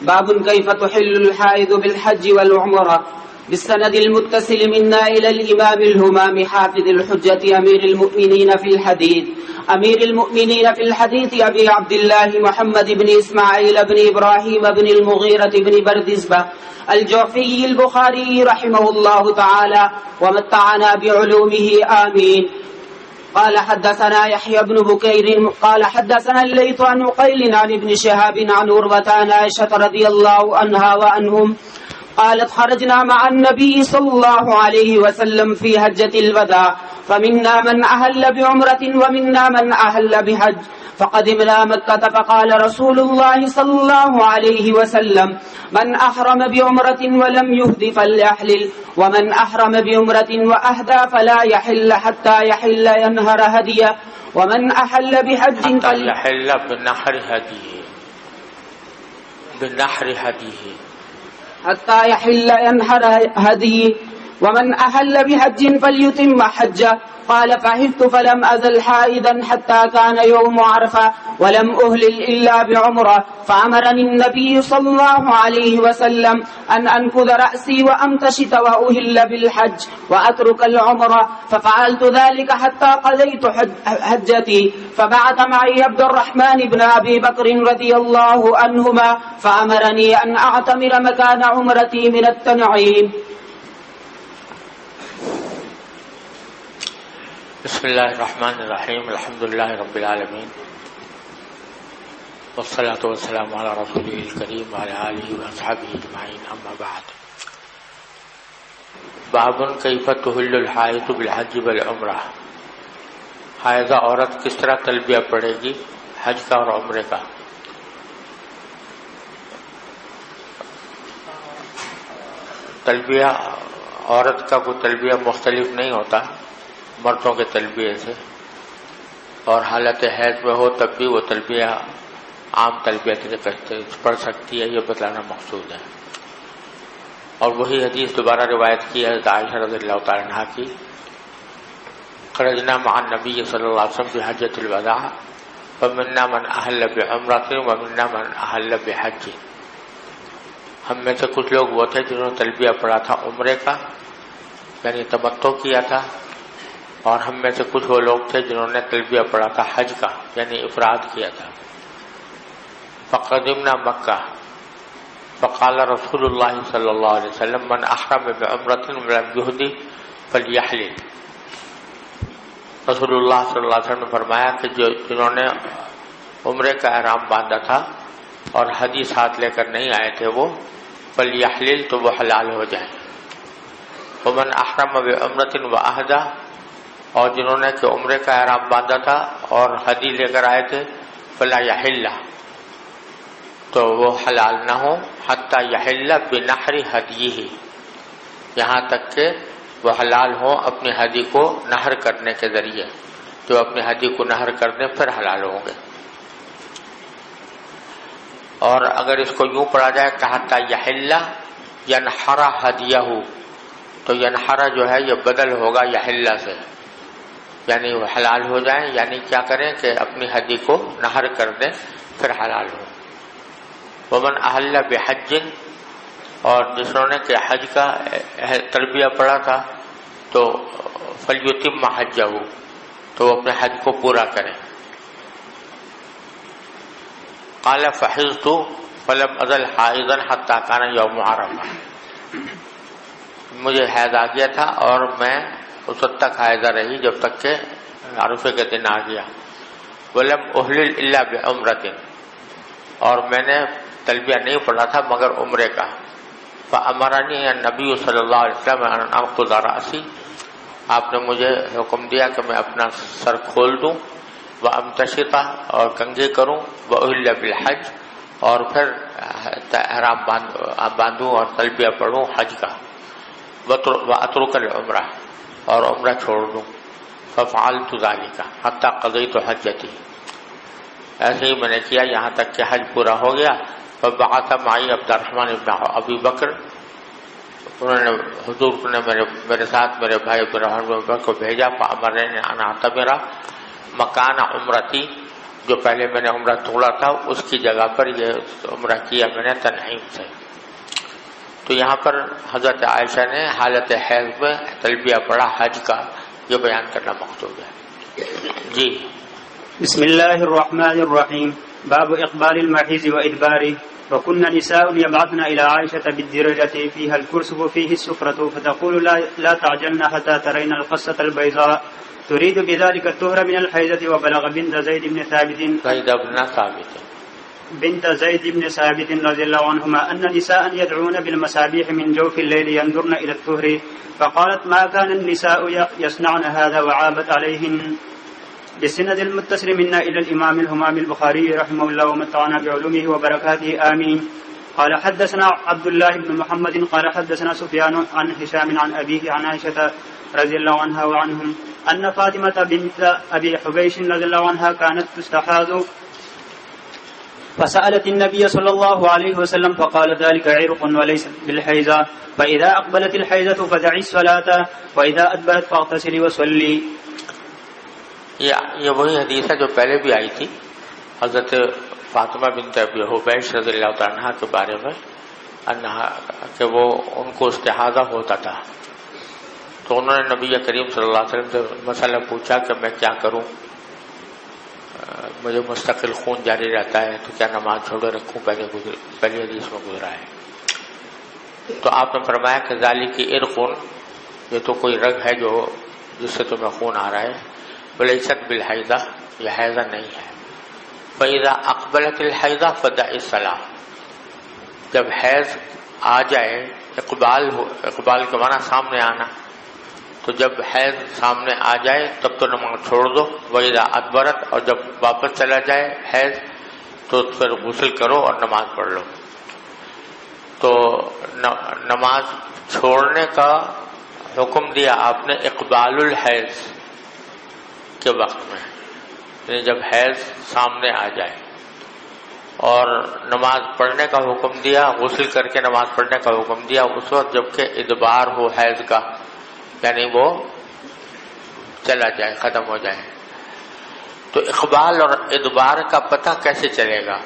باب كيف تحل الحائض بالحج والعمرة. بالسند المتصل منا إلى الإمام الهمام حافظ الحجة أمير المؤمنين في الحديث أبي عبد الله محمد بن إسماعيل بن إبراهيم بن المغيرة بن بردزبة الجعفي البخاري رحمه الله تعالى ومتعنا بعلومه آمين. قال حدثنا يحيى بن بكير قال حدثنا الليث عن عقيل عن ابن شهاب عن عروة عن عائشة رضي الله عنها وعنهم قالت خرجنا مع النبي صلى الله عليه وسلم في حجة الوداع فمنا من أهل بعمرة ومنا من أهل بحج فقدمنا مكة فقال رسول الله صلى الله عليه وسلم من أحرم بعمرة ولم يهد فليحلل ومن أحرم بعمرة وأهدى فلا يحل حتى يحل ينهر هديه ومن أحل بحج فليحل بنحر هديه حتى يحل ينحر هديه ومن أحل بحج فليتم حجه. قال فحلت فلم أزل حائدا حتى كان يوم عرفة ولم أهلل إلا بعمرة فأمرني النبي صلى الله عليه وسلم أن أنفذ رأسي وأمتشط وأهل بالحج وأترك العمرة ففعلت ذلك حتى قضيت حجتي. فبعث معي عبد الرحمن بن أبي بكر رضي الله عنهما فأمرني أن أعتمر مكان عمرتي من التنعيم. بسم اللہ الرحمن الرحیم الحمد للہ رب العالمین والصلاة والسلام علی رسولہ الکریم وعلی آلہ واصحابہ اجمعین اما بعد. باب کیف تحل الحائض بالحج والعمرہ. حائضہ عورت کس طرح تلبیہ پڑھے گی حج کا اور عمرے کا. تلبیہ عورت کا کوئی تلبیہ مختلف نہیں ہوتا مردوں کے تلبیہ سے، اور حالت حیض میں ہو تب بھی وہ تلبیہ عام تلبیہ پڑھ سکتی ہے، یہ بتلانا مقصود ہے. اور وہی حدیث دوبارہ روایت کی ہے عائشہ رضی اللہ تعالی عنہا کی، خرجنا مع النبی صلی اللہ علیہ وسلم فی حجۃ الوداع فمنا من احل بعمرۃ ومنا من احل بحج. ہم میں سے کچھ لوگ وہ تھے جنہوں نے تلبیہ پڑھا تھا عمرے کا یعنی تمتع کیا تھا، اور ہم میں سے کچھ وہ لوگ تھے جنہوں نے تلبیہ پڑھا تھا حج کا یعنی افراد کیا تھا. فقدمنا مکہ فقال رسول اللہ صلی اللہ علیہ وسلم من احرم بعمرۃ ولم یہدی فلیحلل. رسول اللہ صلی اللہ علیہ وسلم نے فرمایا کہ جنہوں نے عمرے کا احرام باندھا تھا اور ہدی ساتھ لے کر نہیں آئے تھے وہ فلیحلل تو وہ حلال ہو جائیں. ومن احرم بعمرۃ واہدی، اور جنہوں نے کہ عمرے کا احرام باندھا تھا اور ہدی لے کر آئے تھے فلا یحل تو وہ حلال نہ ہو حتی یحل بنحر ہدیہ، یہاں تک کہ وہ حلال ہو اپنی ہدی کو نہر کرنے کے ذریعے. جو اپنی ہدی کو نہر کر دیں پھر حلال ہوں گے. اور اگر اس کو یوں پڑھا جائے کہ حتی یحل ینحر ہدیہ تو ینحر جو ہے یہ بدل ہوگا یحل سے، یعنی وہ حلال ہو جائیں، یعنی کیا کریں کہ اپنی ہدی کو نہر کر دیں پھر حلال ہو. ومن احل بحج، اور جنہوں نے کہ حج کا تلبیہ پڑھا تھا تو فلیتم حجہ تو وہ اپنے حج کو پورا کریں. قال فحضت فلم ازل حائضا حتی کان یوم عرفہ. مجھے حیض آ گیا تھا اور میں اس وقت تک حائضہ رہی جب تک کہ عرفے کے دن آ گیا. ولم احلل الا بعمرۃ، اور میں نے تلبیہ نہیں پڑھا تھا مگر عمرے کا. فامرنی النبی صلی اللہ علیہ وسلم ان انقض رأسی، آپ نے مجھے حکم دیا کہ میں اپنا سر کھول دوں، وامتشط اور کنگھے کروں، واحل بالحج اور پھر احرام باندھوں اور تلبیہ پڑھوں حج کا، واترک العمرہ اور عمرہ چھوڑ دوں. ففعلت ذلك حتى قضيت حجتي، ایسے ہی میں نے کیا یہاں تک کہ حج پورا ہو گیا. فبعث معي عبد الرحمن بن ابی بکر، انہوں نے حضور نے میرے ساتھ میرے بھائی عبد الرحمن بن ابی بکر کو بھیجا. فامرني ان اعتمر مکان عمرتی، جو پہلے میں نے عمرہ توڑا تھا اس کی جگہ پر یہ عمرہ کیا میں نے تنعیم سے. تو یہاں پر حضرت عائشہ نے حالت حیض میں تلبیہ پڑھا حج کا، یہ بیان کرنا مقصود ہے. جی بسم الله الرحمن الرحيم. باب إقبال المحيض وإدباره. وكنا نساء يبعثن إلى عائشة بالدرجة فيها الكرسف فيه السفرة فتقول لا تعجلن حتى ترين القصة البيضاء تريد بذلك الطهر من الحيضة. وبلغ بنت زيد بن ثابت رضي الله عنهما أن نساء يدعون بالمسابيح من جوف الليل ينظرن إلى الطهر فقالت ما كان النساء يصنعن هذا وعابت عليهن. بسند المتصل منا إلى الإمام الهمام البخاري رحمه الله ومتعنا بعلومه وبركاته آمين. قال حدثنا عبد الله بن محمد قال حدثنا سفيان عن هشام عن أبيه عن عائشة رضي الله عنها وعنهم أن فاطمة بنت أبي حبيش رضي الله عنها كانت تستحاض فسألت النبي صلى الله عليه وسلم فقال ذلك عرق وليس بالحيضة فإذا أقبلت الحيضة فدعي الصلاة وإذا أدبرت فاغتسلي وصلي. یہ وہی حدیث ہے جو پہلے بھی آئی تھی حضرت فاطمہ بنت ابی حبیش رضی اللہ تعالیٰ عنہ کے بارے میں، کہ وہ ان کو استحاضہ ہوتا تھا. تو انہوں نے نبی کریم صلی اللہ علیہ وسلم سے مسئلہ پوچھا کہ میں کیا کروں، مجھے مستقل خون جاری رہتا ہے تو کیا نماز چھوڑے رکھوں؟ پہلی حدیث میں گزرا ہے. تو آپ نے فرمایا کہ ذالک عرق، یہ تو کوئی رگ ہے جو جس سے تمہیں خون آ رہا ہے، ولیست بالحیضہ، یہ حیضہ نہیں ہے. فإذا اقبلت الحیضہ فدعی الصلاۃ، جب حیض آ جائے، اقبال کے معنی سامنے آنا، تو جب حیض سامنے آ جائے تب تو نماز چھوڑ دو. وإذا ادبرت، اور جب واپس چلا جائے حیض تو پھر غسل کرو اور نماز پڑھ لو. تو نماز چھوڑنے کا حکم دیا آپ نے اقبال الحیض کے وقت میں، یعنی جب حیض سامنے آ جائے، اور نماز پڑھنے کا حکم دیا، غسل کر کے نماز پڑھنے کا حکم دیا اس وقت جب کہ ادبار ہو حیض کا، یعنی وہ چلا جائے، ختم ہو جائے. تو اقبال اور ادبار کا پتہ کیسے چلے گا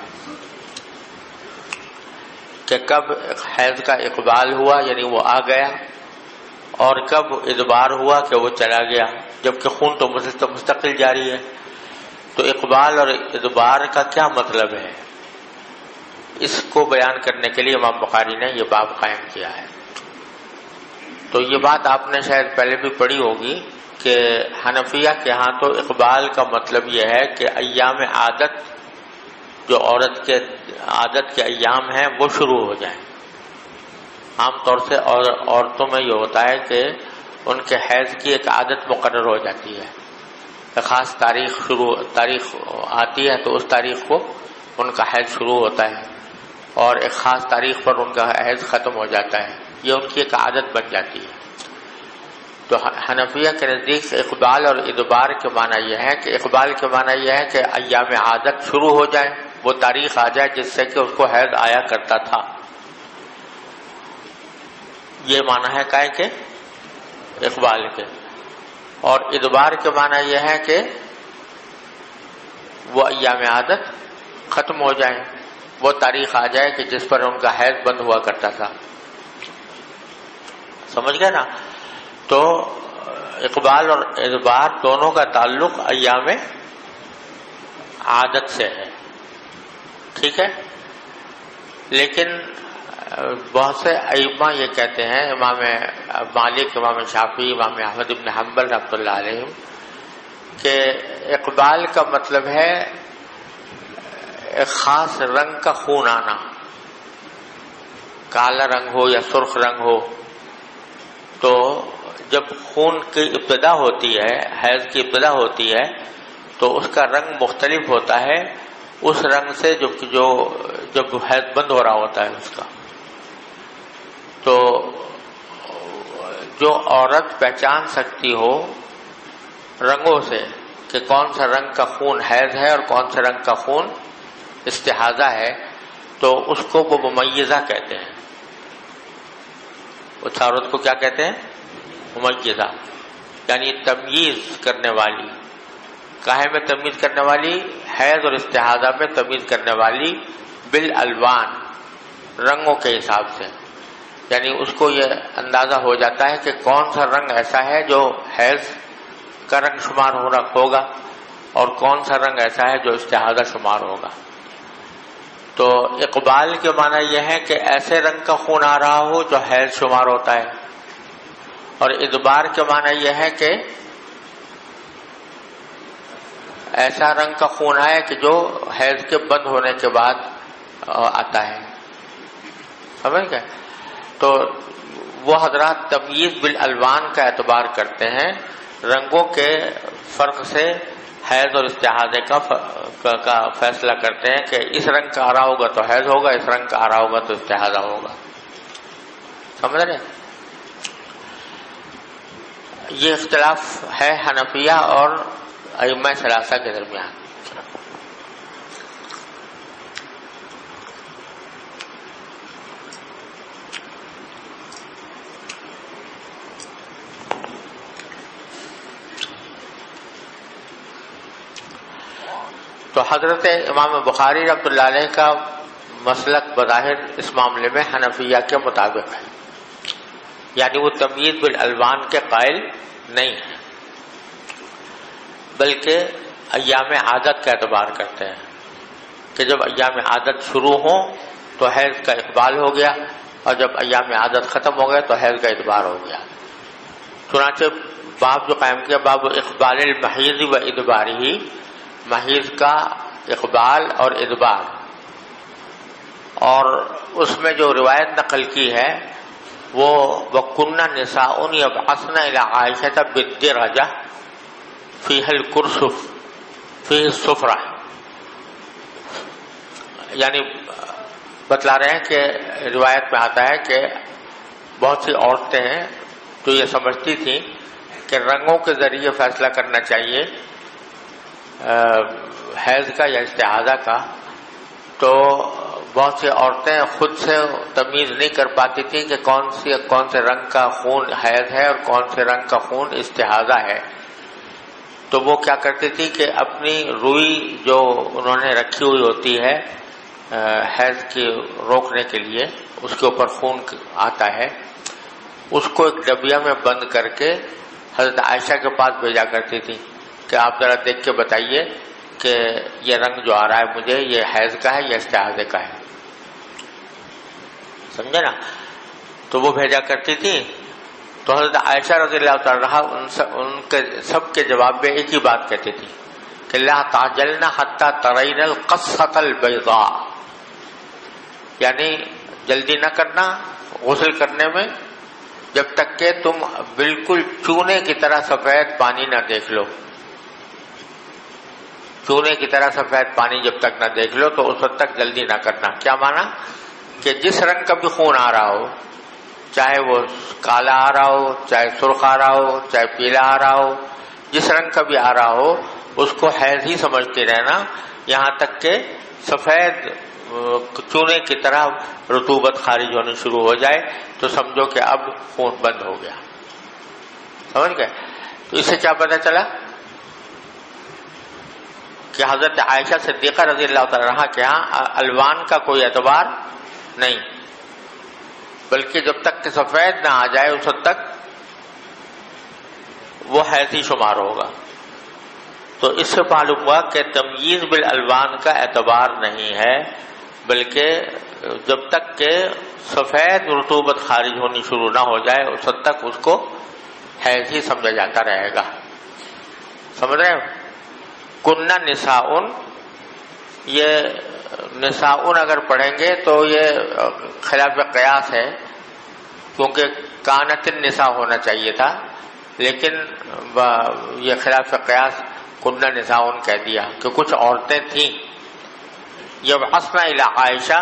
کہ کب حیض کا اقبال ہوا یعنی وہ آ گیا، اور کب ادبار ہوا کہ وہ چلا گیا، جبکہ خون تو مستقل جاری ہے. تو اقبال اور ادبار کا کیا مطلب ہے، اس کو بیان کرنے کے لیے امام بخاری نے یہ باب قائم کیا ہے. تو یہ بات آپ نے شاید پہلے بھی پڑھی ہوگی کہ حنفیہ کے ہاں تو اقبال کا مطلب یہ ہے کہ ایام عادت، جو عورت کے عادت کے ایام ہیں وہ شروع ہو جائیں. عام طور سے عورتوں میں یہ ہوتا ہے کہ ان کے حیض کی ایک عادت مقرر ہو جاتی ہے، ایک خاص تاریخ آتی ہے تو اس تاریخ کو ان کا حیض شروع ہوتا ہے، اور ایک خاص تاریخ پر ان کا حیض ختم ہو جاتا ہے. یہ ان کی ایک عادت بن جاتی ہے. تو حنفیہ کے نزدیک سے اقبال اور ادبار کے معنی یہ ہے کہ اقبال کے معنی یہ ہے کہ ایام عادت شروع ہو جائیں، وہ تاریخ آ جائے جس سے کہ اس کو حیض آیا کرتا تھا. یہ معنی ہے کائے کہ اقبال کے. اور ادبار کے معنی یہ ہے کہ وہ ایام عادت ختم ہو جائیں، وہ تاریخ آ جائے کہ جس پر ان کا حیض بند ہوا کرتا تھا. سمجھ گئے نا؟ تو اقبال اور ادبار دونوں کا تعلق ایام عادت سے ہے، ٹھیک ہے. لیکن بہت سے ائمہ یہ کہتے ہیں، امام مالک، امام شافعی، امام احمد بن حنبل رحمۃ اللہ علیہ، کہ اقبال کا مطلب ہے ایک خاص رنگ کا خون آنا، کالا رنگ ہو یا سرخ رنگ ہو. تو جب خون کی ابتدا ہوتی ہے، حیض کی ابتدا ہوتی ہے، تو اس کا رنگ مختلف ہوتا ہے اس رنگ سے جب حیض بند ہو رہا ہوتا ہے اس کا. تو جو عورت پہچان سکتی ہو رنگوں سے کہ کون سا رنگ کا خون حیض ہے اور کون سا رنگ کا خون استحاضہ ہے، تو اس کو وہ ممیزہ کہتے ہیں. اس عورت کو کیا کہتے ہیں؟ ممیزہ، یعنی تمیز کرنے والی. کاہے میں تمیز کرنے والی؟ حیض اور استحاضہ میں تمیز کرنے والی بالالوان، رنگوں کے حساب سے، یعنی اس کو یہ اندازہ ہو جاتا ہے کہ کون سا رنگ ایسا ہے جو حیض کا رنگ شمار ہوگا اور کون سا رنگ ایسا ہے جو استحاضہ شمار ہوگا۔ تو اقبال کے معنی یہ ہے کہ ایسے رنگ کا خون آ رہا ہو جو حیض شمار ہوتا ہے، اور ادبار کے معنی یہ ہے کہ ایسا رنگ کا خون آئے کہ جو حیض کے بند ہونے کے بعد آتا ہے، سمجھ گئے؟ تو وہ حضرات تمییز بالالوان کا اعتبار کرتے ہیں، رنگوں کے فرق سے حیض اور استحاضے کا فیصلہ کرتے ہیں کہ اس رنگ کا آ رہا ہوگا تو حیض ہوگا، اس رنگ کا آ رہا ہوگا تو استحاضہ ہوگا، سمجھ رہے؟ یہ اختلاف ہے حنفیہ اور ائمہ ثلاثہ کے درمیان۔ تو حضرت امام بخاری رحمۃ اللہ علیہ کا مسلک بظاہر اس معاملے میں حنفیہ کے مطابق ہے، یعنی وہ تمییز بالالوان کے قائل نہیں ہے، بلکہ ایام عادت کا اعتبار کرتے ہیں کہ جب ایام عادت شروع ہوں تو حیض کا اقبال ہو گیا، اور جب ایام عادت ختم ہو گئے تو حیض کا ادبار ہو گیا۔ چنانچہ باب جو قائم کیا، باب اقبال المحیض و ادبارہ، محیض کا اقبال اور ادبار، اور اس میں جو روایت نقل کی ہے وہ وَكُنَّ نِسَاءٌ يَبْعَثْنَ إِلَىٰ عَائِشَةَ بِالدِّرَجَةِ فِيهَا الْكُرْسُفُ فِيهِ الصُّفْرَةُ، یعنی بتلا رہے ہیں کہ روایت میں آتا ہے کہ بہت سی عورتیں ہیں جو یہ سمجھتی تھیں کہ رنگوں کے ذریعے فیصلہ کرنا چاہیے حیض کا یا استحاضہ کا، تو بہت سی عورتیں خود سے تمیز نہیں کر پاتی تھیں کہ کون سے رنگ کا خون حیض ہے اور کون سے رنگ کا خون استحاضہ ہے، تو وہ کیا کرتی تھی کہ اپنی روئی جو انہوں نے رکھی ہوئی ہوتی ہے حیض کی روکنے کے لیے، اس کے اوپر خون آتا ہے، اس کو ایک ڈبیا میں بند کر کے حضرت عائشہ کے پاس بھیجا کرتی تھی کہ آپ ذرا دیکھ کے بتائیے کہ یہ رنگ جو آ رہا ہے مجھے یہ حیض کا ہے یا استحاضے کا ہے، سمجھے نا؟ تو وہ بھیجا کرتی تھی، تو حضرت عائشہ رضی اللہ تعالی عنہا ان کے سب کے جواب میں ایک ہی بات کہتی تھی کہ لا تعجلن حتی ترین القصۃ البیضاء، یعنی جلدی نہ کرنا غسل کرنے میں جب تک کہ تم بالکل چونے کی طرح سفید پانی نہ دیکھ لو، چونے کی طرح سفید پانی جب تک نہ دیکھ لو تو اس وقت تک جلدی نہ کرنا۔ کیا مانا؟ کہ جس رنگ کا بھی خون آ رہا ہو، چاہے وہ کالا آ رہا ہو، چاہے سرخ آ رہا ہو، چاہے پیلا آ رہا ہو، جس رنگ کا بھی آ رہا ہو اس کو حیض ہی سمجھتے رہنا یہاں تک کہ سفید چونے کی طرح رطوبت خارج ہونی شروع ہو جائے تو سمجھو کہ اب خون بند ہو گیا، سمجھ گئے؟ تو اس سے کیا پتہ چلا کہ حضرت عائشہ صدیقہ رضی اللہ تعالی عنہا کے ہاں الوان کا کوئی اعتبار نہیں، بلکہ جب تک کہ سفید نہ آ جائے اس وقت تک وہ حیض ہی شمار ہوگا۔ تو اس سے معلوم ہوا کہ تمییز بالالوان کا اعتبار نہیں ہے، بلکہ جب تک کہ سفید رطوبت خارج ہونی شروع نہ ہو جائے اس وقت تک اس کو حیض ہی سمجھا جاتا رہے گا، سمجھ رہے ہیں؟ کنہ نساؤن، یہ نساؤن اگر پڑھیں گے تو یہ خلاف قیاس ہے، کیونکہ کانت النساء ہونا چاہیے تھا، لیکن یہ خلاف قیاس کنہ نساؤن کہہ دیا کہ کچھ عورتیں تھیں یبعثن الی عائشہ،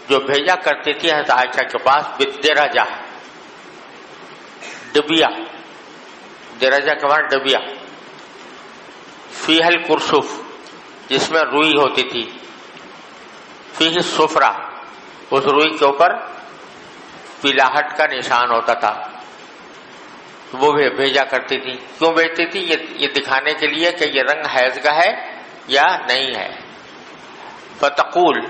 جو بھیجا کرتی تھی حضرت عائشہ کے پاس بالدرجہ، ڈبیا، درجہ کے بعد ڈبیا، فیہ الکرسف، جس میں روئی ہوتی تھی، فیہ الصفرہ، اس روئی کے اوپر پیلاہٹ کا نشان ہوتا تھا، وہ بھیجا کرتی تھی۔ کیوں بھیجتی تھی؟ یہ دکھانے کے لیے کہ یہ رنگ حیض کا ہے یا نہیں ہے. فتقول،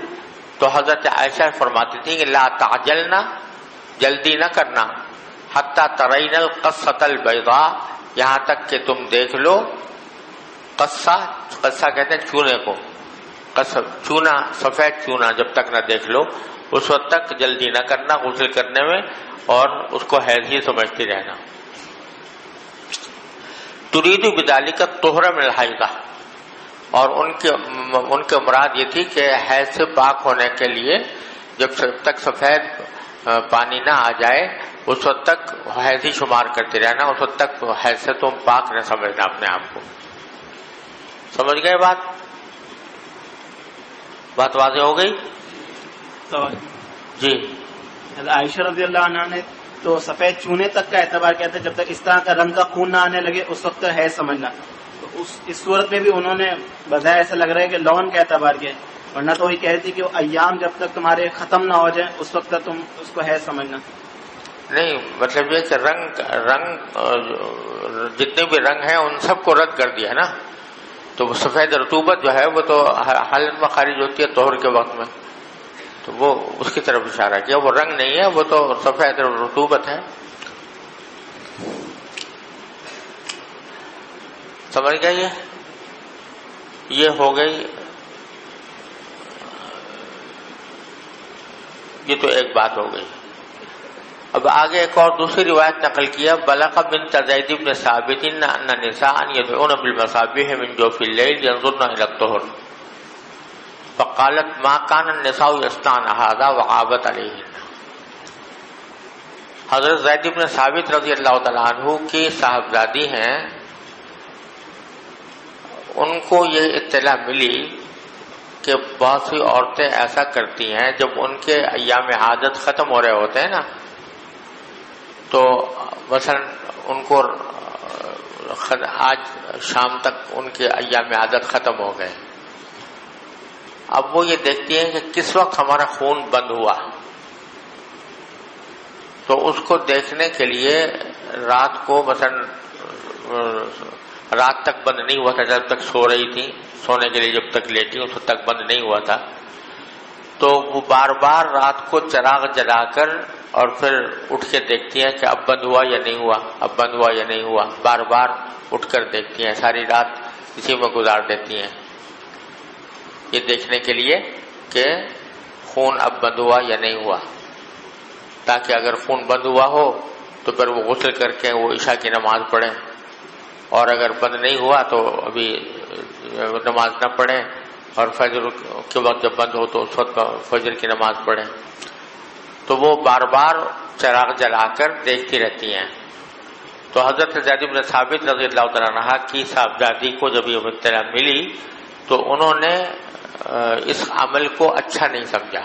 تو حضرت عائشہ فرماتی تھی کہ لا تعجلنا، جلدی نہ کرنا، حتی ترین القصۃ البیضاء، یہاں تک کہ تم دیکھ لو قصہ، قصہ کہتے ہیں چونے کو، چونا، سفید چونا جب تک نہ دیکھ لو اس وقت تک جلدی نہ کرنا غسل کرنے میں، اور اس کو حیض ہی سمجھتی رہنا. ترید بذالک الطہر من الحیضہ، اور ان کے مراد یہ تھی کہ حیض سے پاک ہونے کے لیے جب تک سفید پانی نہ آ جائے اس وقت تک حیض ہی شمار کرتے رہنا، اس وقت تک حیض سے تم پاک نہ سمجھنا اپنے آپ کو. سمجھ گئے بات واضح ہو گئی؟ جی. عائشہ رضی اللہ عنہ نے تو سفید چونے تک کا اعتبار کیا تھا، جب تک اس طرح کا رنگ کا خون نہ آنے لگے اس وقت ہے سمجھنا. تو اس صورت میں بھی انہوں نے بظاہر ایسا لگ رہا ہے کہ لون کا اعتبار کیا، ورنہ تو وہی کہہ رہی تھی کہ وہ ایام جب تک تمہارے ختم نہ ہو جائیں اس وقت تک تم اس کو ہے سمجھنا. نہیں، مطلب یہ کہ رنگ جتنے بھی رنگ ہیں ان سب کو رد کر دیا نا. تو وہ سفید رطوبت جو ہے وہ تو حالت میں خارج ہوتی ہے طہر کے وقت میں، تو وہ اس کی طرف اشارہ کیا. وہ رنگ نہیں ہے، وہ تو سفید رطوبت ہے. سمجھ گئے؟ یہ ہو گئی. یہ تو ایک بات ہو گئی. اب آگے ایک اور دوسری روایت نقل کیا، بلغ بنت زید بن ثابت ان نساء يدعون بالمصابيح من جوف الليل ينظرن الى الطهر فقالت ما كان النساء يصنعن هذا وعابت عليهن. حضرت زید بن ثابت رضی اللہ تعالیٰ عنہ کی صاحبزادی ہیں، ان کو یہ اطلاع ملی کہ بہت سی عورتیں ایسا کرتی ہیں جب ان کے ایام حاجت ختم ہو رہے ہوتے ہیں نا، تو مثلا ان کو آج شام تک ان کے ایام عادت ختم ہو گئے. اب وہ یہ دیکھتی ہیں کہ کس وقت ہمارا خون بند ہوا، تو اس کو دیکھنے کے لیے رات کو مثلا رات تک بند نہیں ہوا تھا، جب تک سو رہی تھی، سونے کے لیے جب تک لیٹی اس وقت تک بند نہیں ہوا تھا. تو وہ بار بار رات کو چراغ جلا کر اور پھر اٹھ کے دیکھتی ہیں کہ اب بند ہوا یا نہیں ہوا، اب بند ہوا یا نہیں ہوا. بار بار اٹھ کر دیکھتی ہیں، ساری رات اسی میں گزار دیتی ہیں یہ دیکھنے کے لیے کہ خون اب بند ہوا یا نہیں ہوا، تاکہ اگر خون بند ہوا ہو تو پھر وہ غسل کر کے وہ عشاء کی نماز پڑھیں، اور اگر بند نہیں ہوا تو ابھی نماز نہ پڑھیں، اور فجر کے وقت جب بند ہو تو اس وقت فجر کی نماز پڑھیں. تو وہ بار بار چراغ جلا کر دیکھتی رہتی ہیں. تو حضرت زید بن ثابت رضی اللہ تعالیٰ عنہ کی صاحبزادی کو جب یہ اطلاع ملی تو انہوں نے اس عمل کو اچھا نہیں سمجھا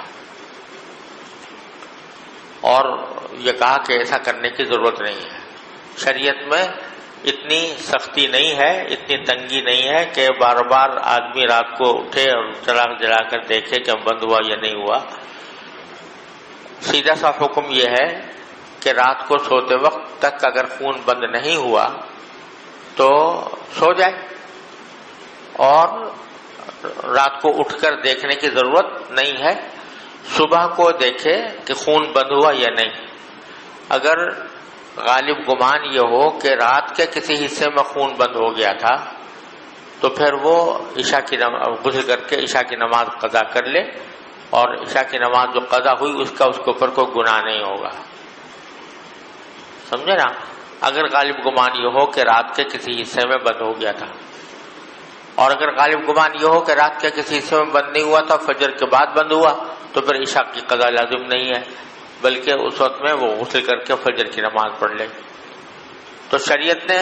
اور یہ کہا کہ ایسا کرنے کی ضرورت نہیں ہے. شریعت میں اتنی سختی نہیں ہے، اتنی تنگی نہیں ہے کہ بار بار آدمی رات کو اٹھے اور چراغ جلا کر دیکھے کہ بند ہوا یا نہیں ہوا. سیدھا سا حکم یہ ہے کہ رات کو سوتے وقت تک اگر خون بند نہیں ہوا تو سو جائے، اور رات کو اٹھ کر دیکھنے کی ضرورت نہیں ہے. صبح کو دیکھے کہ خون بند ہوا یا نہیں. اگر غالب گمان یہ ہو کہ رات کے کسی حصے میں خون بند ہو گیا تھا تو پھر وہ عشاء کی غسل کر کے عشاء کی نماز قضا کر لے، اور عشاء کی نماز جو قضا ہوئی اس کے اوپر کوئی گناہ نہیں ہوگا. سمجھے نا؟ اگر غالب گمان یہ ہو کہ رات کے کسی حصے میں بند ہو گیا تھا، اور اگر غالب گمان یہ ہو کہ رات کے کسی حصے میں بند نہیں ہوا تھا، فجر کے بعد بند ہوا، تو پھر عشاء کی قضا لازم نہیں ہے، بلکہ اس وقت میں وہ غسل کر کے فجر کی نماز پڑھ لے. تو شریعت نے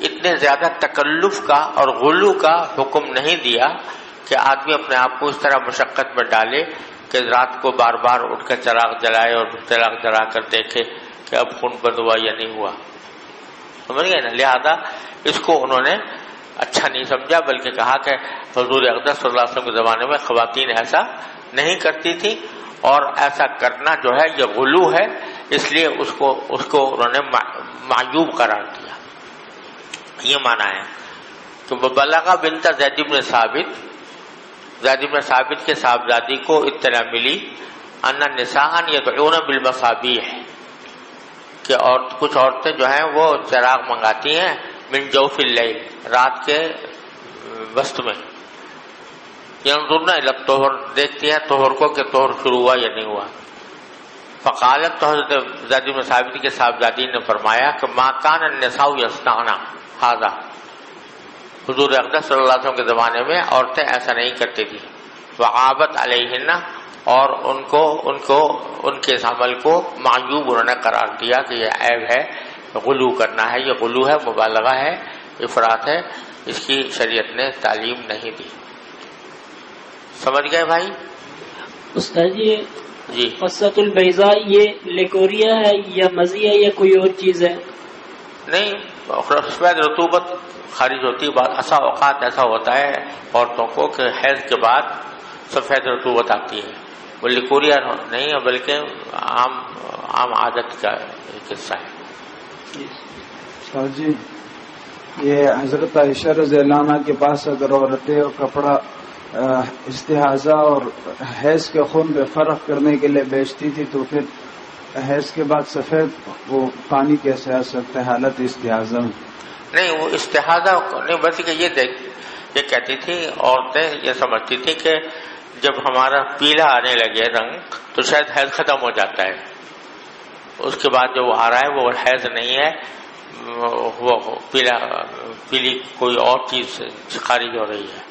اتنے زیادہ تکلف کا اور غلو کا حکم نہیں دیا کہ آدمی اپنے آپ کو اس طرح مشقت میں ڈالے کہ رات کو بار بار اٹھ کر چراغ جلائے اور چراغ جلا کر دیکھے کہ اب خون بند ہوا یا نہیں ہوا. سمجھ گئے نا؟ لہذا اس کو انہوں نے اچھا نہیں سمجھا، بلکہ کہا کہ حضور اقدس صلی اللہ علیہ وسلم کے زمانے میں خواتین ایسا نہیں کرتی تھی، اور ایسا کرنا جو ہے یہ غلو ہے، اس لیے اس کو انہوں نے معیوب قرار دیا. یہ معنی ہے. تو بلغ بنت زید بن ثابت، زید بن ثابت کے صاحبزادی کو اطلاع ملی ان نساء یدعون بالمصابیح کہ کچھ عورتیں جو ہیں وہ چراغ منگاتی ہیں من جوف اللیل رات کے وسط میں، ینظرن الی الطہر دیکھتی ہیں طہر کو کہ طہر شروع ہوا یا نہیں ہوا۔ فقالت تو حضرت زید بن ثابت کے صاحبزادی نے فرمایا کہ ما کان النساء یصنعن ھذا، حضور اقدس صلی اللہ علیہ وسلم کے زمانے میں عورتیں ایسا نہیں کرتی تھی۔ وعابت علیہن اور ان کے اس عمل کو معیوب انہوں نے قرار دیا کہ یہ عیب ہے، غلو کرنا ہے، یہ غلو ہے، مبالغہ ہے، افراط ہے، اس کی شریعت نے تعلیم نہیں دی۔ سمجھ گئے بھائی؟ استاد جی قصۃ البیضاء یہ لیکوریا ہے یا مزی ہے یا کوئی اور چیز ہے؟ نہیں، سفید رطوبت خارج ہوتی ہے، ایسا اوقات ایسا ہوتا ہے عورتوں کو کہ حیض کے بعد سفید رطوبت آتی ہے، وہ لیکوریا نہیں ہے بلکہ عام عادت کا ایک حصہ ہے۔ سر جی یہ حضرت عائشہ رضی اللہ عنہ کے پاس اگر عورتیں کپڑا استحاضہ اور حیض کے خون میں فرق کرنے کے لیے بیچتی تھی تو پھر حیض کے بعد سفید وہ پانی کیسے آ سکتا ہے حالت استحاضہ میں؟ نہیں، وہ استحاضہ نہیں بلکہ یہ کہتی تھی عورتیں یہ سمجھتی تھی کہ جب ہمارا پیلا آنے لگے رنگ تو شاید حیض ختم ہو جاتا ہے، اس کے بعد جو آ رہا ہے وہ حیض نہیں ہے، وہ پیلی کوئی اور چیز خارج ہو رہی ہے،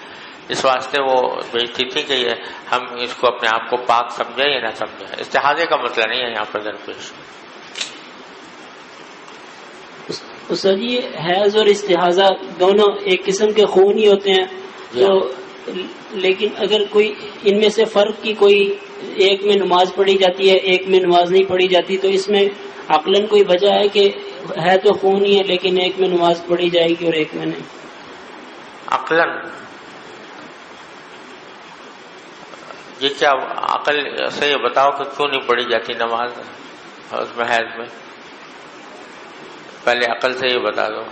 اس واسطے وہ بیچتی تھی کہ یہ ہم اس کو اپنے آپ کو پاک سمجھیں یا نہ سمجھیں۔ استحاضے کا مسئلہ نہیں ہے یہاں پر درپیش۔ استاد جی حیض اور استحاضہ دونوں ایک قسم کے خون ہی ہوتے ہیں، تو لیکن اگر کوئی ان میں سے فرق کی کوئی ایک میں نماز پڑھی جاتی ہے ایک میں نماز نہیں پڑھی جاتی تو اس میں عقلاً کوئی وجہ ہے کہ ہے تو خون ہی ہے لیکن ایک میں نماز پڑھی جائے گی اور ایک میں نہیں؟ عقلاً یہ کیا عقل سے یہ بتاؤ کہ کیوں نہیں پڑھی جاتی نماز اس میں حیض میں؟ پہلے عقل سے یہ بتا دو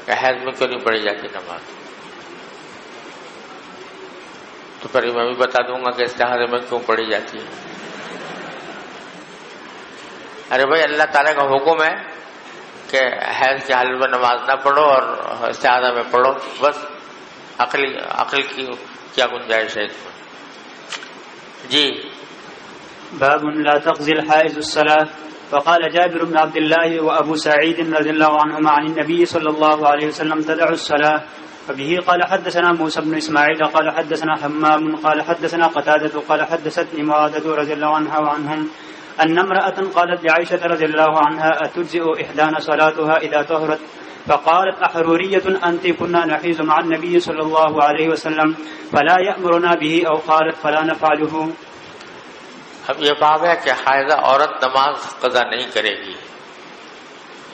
کہ حیض میں کیوں نہیں پڑھی جاتی نماز؟ تو پھر میں بھی بتا دوں گا کہ استحاضے میں کیوں پڑھی جاتی ہے۔ ارے بھائی اللہ تعالیٰ کا حکم ہے کہ حیض کے حالت میں نماز نہ پڑھو اور استحاضہ میں پڑھو، بس عقل کی کیا گنجائش ہے اس میں؟ جی باب لا تقضي الحائض الصلاة. فقال جابر بن عبد الله وأبو سعيد رضي الله عنهما عن النبي صلى الله عليه وسلم تدع الصلاة. فبه قال حدثنا موسى بن إسماعيل قال حدثنا حمام قال حدثنا قتادة قال حدثتني معاذة رضي الله عنها وعنهم أن امرأة قالت لعائشة رضي الله عنها أتجزئ إحدانا صلاتها إذا طهرت؟ فقالت أحرورية أنت كنا نحيز مع النبي صلى الله عليه وسلم فلا يأمرنا به أو قالت فلا نفعله. اب یہ باب ہے کہ حائضہ عورت نماز قضا نہیں کرے گی،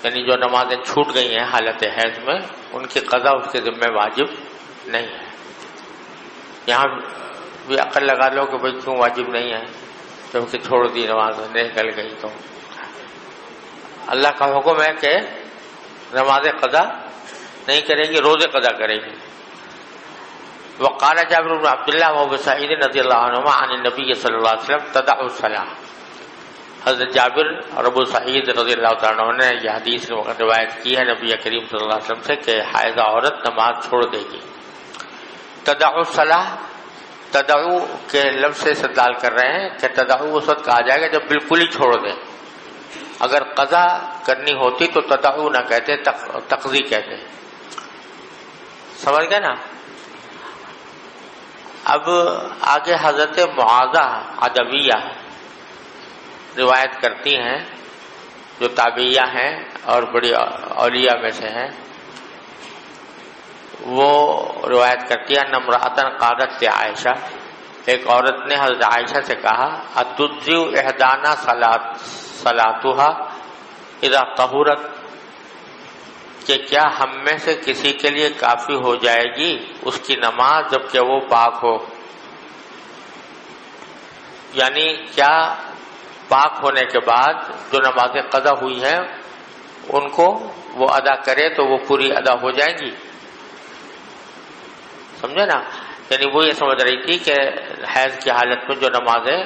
یعنی جو نمازیں چھوٹ گئی ہیں حالت حیض میں ان کی قضا اس کے ذمہ واجب نہیں ہے۔ یہاں بھی عقل لگا لو کہ بھئی کیوں واجب نہیں ہے، کیونکہ چھوڑ دی نماز نکل گئی تو اللہ کا حکم ہے کہ نماز قضا نہیں کرے گی، روزے قضا کرے گی۔ وقال جابر بن عبد الله وابو سعيد رضي الله عنهما عن النبي صلى الله عليه وسلم تدع الصلاة. حضرت جابر اور ابو سعید رضی اللہ تعالیٰ عنہ نے یہ حدیث روایت کی ہے نبی کریم صلی اللہ علیہ وسلم سے کہ حائضہ عورت نماز چھوڑ دے گی۔ تدع الصلاة، تدعو کے لفظ سے استدلال کر رہے ہیں کہ تدعو اس وقت کہا جائے گا جب بالکل ہی چھوڑ دیں، اگر قضا کرنی ہوتی تو تدعو نہ کہتے، تقضی کہتے۔ سمجھ گئے نا؟ اب آگے حضرت معاذہ عدویہ روایت کرتی ہیں جو تابعیہ ہیں اور بڑی اولیاء میں سے ہیں، وہ روایت کرتی ہے نمراتن قالت عائشہ، ایک عورت نے حضرت عائشہ سے کہا اتجزئ احدانا صلاتها اذا طہرت، کہ کیا ہم میں سے کسی کے لیے کافی ہو جائے گی اس کی نماز جبکہ وہ پاک ہو؟ یعنی کیا پاک ہونے کے بعد جو نمازیں قضا ہوئی ہیں ان کو وہ ادا کرے تو وہ پوری ادا ہو جائیں گی. سمجھے نا؟ یعنی وہ یہ سمجھ رہی تھی کہ حیض کی حالت میں جو نمازیں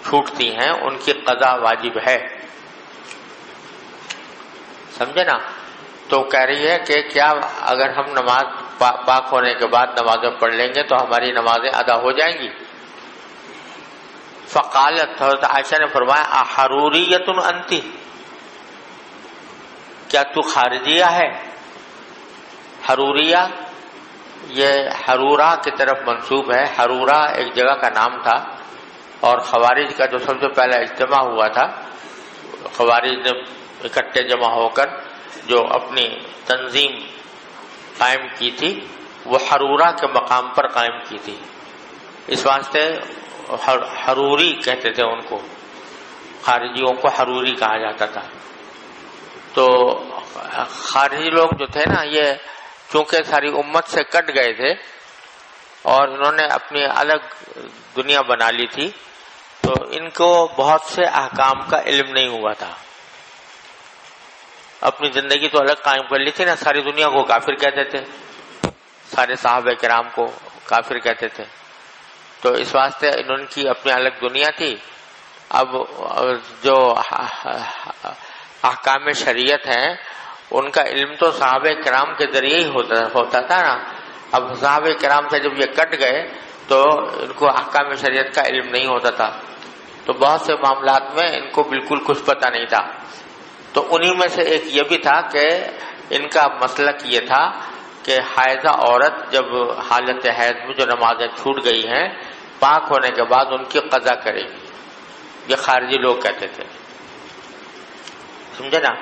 چھوٹتی ہیں ان کی قضا واجب ہے. سمجھے نا؟ تو کہہ رہی ہے کہ کیا اگر ہم نماز پاک ہونے کے بعد نمازیں پڑھ لیں گے تو ہماری نمازیں ادا ہو جائیں گی؟ فقالت، حضرت عائشہ نے فرمایا احروریۃ انت، کیا تو خارجیہ ہے؟ حروریہ یہ حرورہ کی طرف منسوب ہے. حرورہ ایک جگہ کا نام تھا اور خوارج کا جو سب سے پہلا اجتماع ہوا تھا، خوارج نے اکٹھے جمع ہو کر جو اپنی تنظیم قائم کی تھی وہ حرورہ کے مقام پر قائم کی تھی. اس واسطے حروری کہتے تھے ان کو، خارجیوں کو حروری کہا جاتا تھا. تو خارجی لوگ جو تھے نا، یہ چونکہ ساری امت سے کٹ گئے تھے اور انہوں نے اپنی الگ دنیا بنا لی تھی، تو ان کو بہت سے احکام کا علم نہیں ہوا تھا. اپنی زندگی تو الگ قائم کر لی تھی نا، ساری دنیا کو کافر کہتے تھے، سارے صحابہ کرام کو کافر کہتے تھے. تو اس واسطے ان کی اپنی الگ دنیا تھی. اب جو احکام شریعت ہیں ان کا علم تو صحابہ کرام کے ذریعے ہی ہوتا تھا نا. اب صحابہ کرام سے جب یہ کٹ گئے تو ان کو احکام شریعت کا علم نہیں ہوتا تھا، تو بہت سے معاملات میں ان کو بالکل کچھ پتہ نہیں تھا. تو انہی میں سے ایک یہ بھی تھا کہ ان کا مسلک یہ تھا کہ حائضہ عورت جب حالت حیض میں جو نمازیں چھوٹ گئی ہیں پاک ہونے کے بعد ان کی قضا کرے گی. یہ خارجی لوگ کہتے تھے. سمجھے نا؟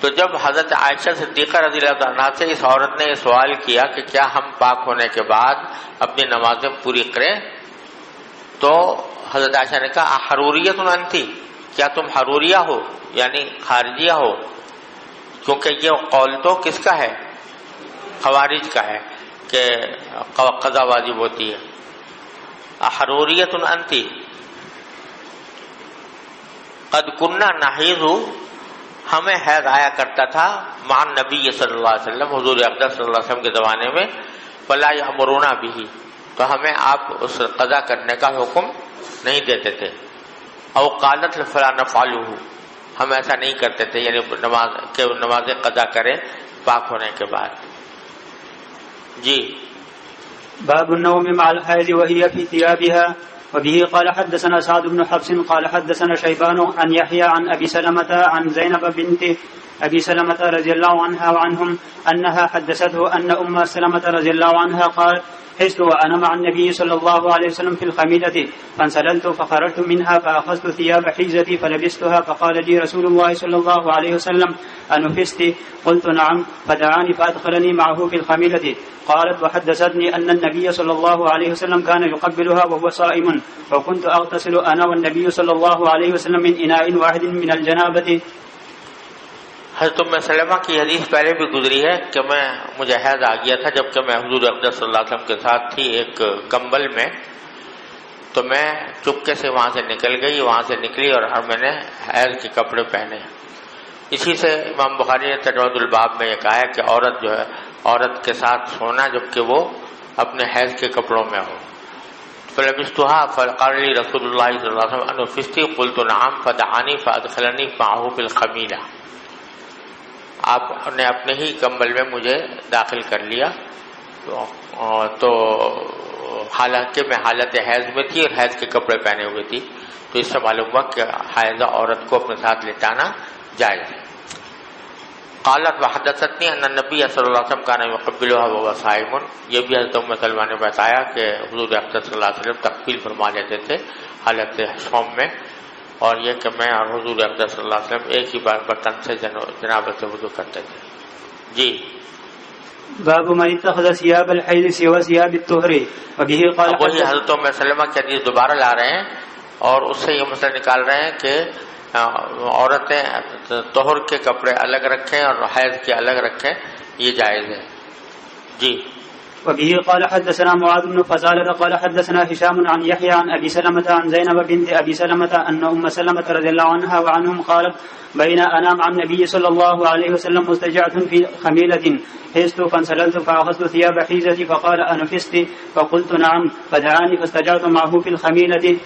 تو جب حضرت عائشہ صدیقہ رضی اللہ عنہا سے اس عورت نے یہ سوال کیا کہ کیا ہم پاک ہونے کے بعد اپنی نمازیں پوری کریں، تو حضرت عائشہ نے کہا احروریۃ انتی، کیا تم حروریہ ہو یعنی خارجیہ ہو؟ کیونکہ یہ قول تو کس کا ہے؟ خوارج کا ہے کہ قضا واجب ہوتی ہے. احروریۃ انتی قد کننا نحیض، ہمیں حیض آیا کرتا تھا مع النبی صلی اللہ علیہ وسلم، حضور اقدس صلی اللہ علیہ وسلم کے زمانے میں، فلا یأمرنا به، تو ہمیں آپ اس قضا کرنے کا حکم نہیں دیتے تھے. او قالت فلا نفعله، ہم ایسا نہیں کرتے تھے، یعنی نماز قضا کریں پاک ہونے کے بعد. جی. باب النوم مع الحائض وهي في ثيابها. وبه قال حدثنا سعد بن حفص قال حدثنا شيبان عن يحيى عن أبي سلمة عن زينب بنت أبي سلمة رضي الله عنها وعنهم أنها حدثته أن أم سلمة رضي الله عنها قالت حست وأنا مع النبي صلى الله عليه وسلم في الخميلة فانسللت فخرجت منها فأخذت ثياب حيزتي فلبستها فقال لي رسول الله صلى الله عليه وسلم أنفست؟ قلت نعم، فدعاني فأدخلني معه في الخميلة. قالت وحدثتني أن النبي صلى الله عليه وسلم كان يقبلها وهو صائم وكنت أغتسل أنا والنبي صلى الله عليه وسلم من إناء واحد من الجنابة. حضرت ام سلمہ کی حدیث پہلے بھی گزری ہے کہ مجھے حیض آ گیا تھا جبکہ میں حضور اقدس صلی اللہ علیہ وسلم کے ساتھ تھی ایک کمبل میں، تو میں چپکے سے وہاں سے نکل گئی، وہاں سے نکلی اور میں نے حیض کے کپڑے پہنے. اسی سے امام بخاری نے تجوید الباب میں یہ کہا ہے کہ عورت جو ہے عورت کے ساتھ سونا جبکہ وہ اپنے حیض کے کپڑوں میں ہو. فلبستها فقال لي رسول الله صلی اللہ علیہ وسلم انفستی؟ قلت نعم فدعانی فادخلنی معه في الخمیلہ. آپ نے اپنے ہی کمبل میں مجھے داخل کر لیا. تو حالانکہ میں حالت حیض میں تھی اور حیض کے کپڑے پہنے ہوئے تھی، تو اس سے معلوم ہوا کہ حائضہ عورت کو اپنے ساتھ لٹانا جائز ہے. قالت وحدثتنی ان النبی صلی اللہ علیہ وسلم کان یقبلها وهو صائم. یہ بھی حضرت ام سلمہ نے بتایا کہ حضور اقدس صلی اللہ علیہ وسلم تقبیل فرما لیتے تھے حالت صوم میں، اور یہ کہ میں اور حضور اقدس صلی اللہ علیہ وسلم ایک ہی برتن سے جنابت سے وضو کرتے تھے. جی. باب من اتخذ ثياب الحيض سوى ثياب الطهر. وبه قال وہی حضرت ام سلمہ کی حدیث دوبارہ لا رہے ہیں اور اس سے یہ مسئلہ نکال رہے ہیں کہ عورتیں طہر کے کپڑے الگ رکھیں اور حیض کے الگ رکھیں، یہ جائز ہے. جی. وبه قال حدثنا معاذ بن فضالة قال حدثنا هشام عن يحيى عن أبي سلمة عن زينب بنت أبي سلمة أن أم سلمة رضي الله عنها وعنهم قالت بين أنا مع النبي صلى الله عليه وسلم مستجعة في خميلة حست فانسللت فأخذت ثياب حيزتي فقال أنفست فقلت نعم فدعاني فاستجعت معه في الخميلة.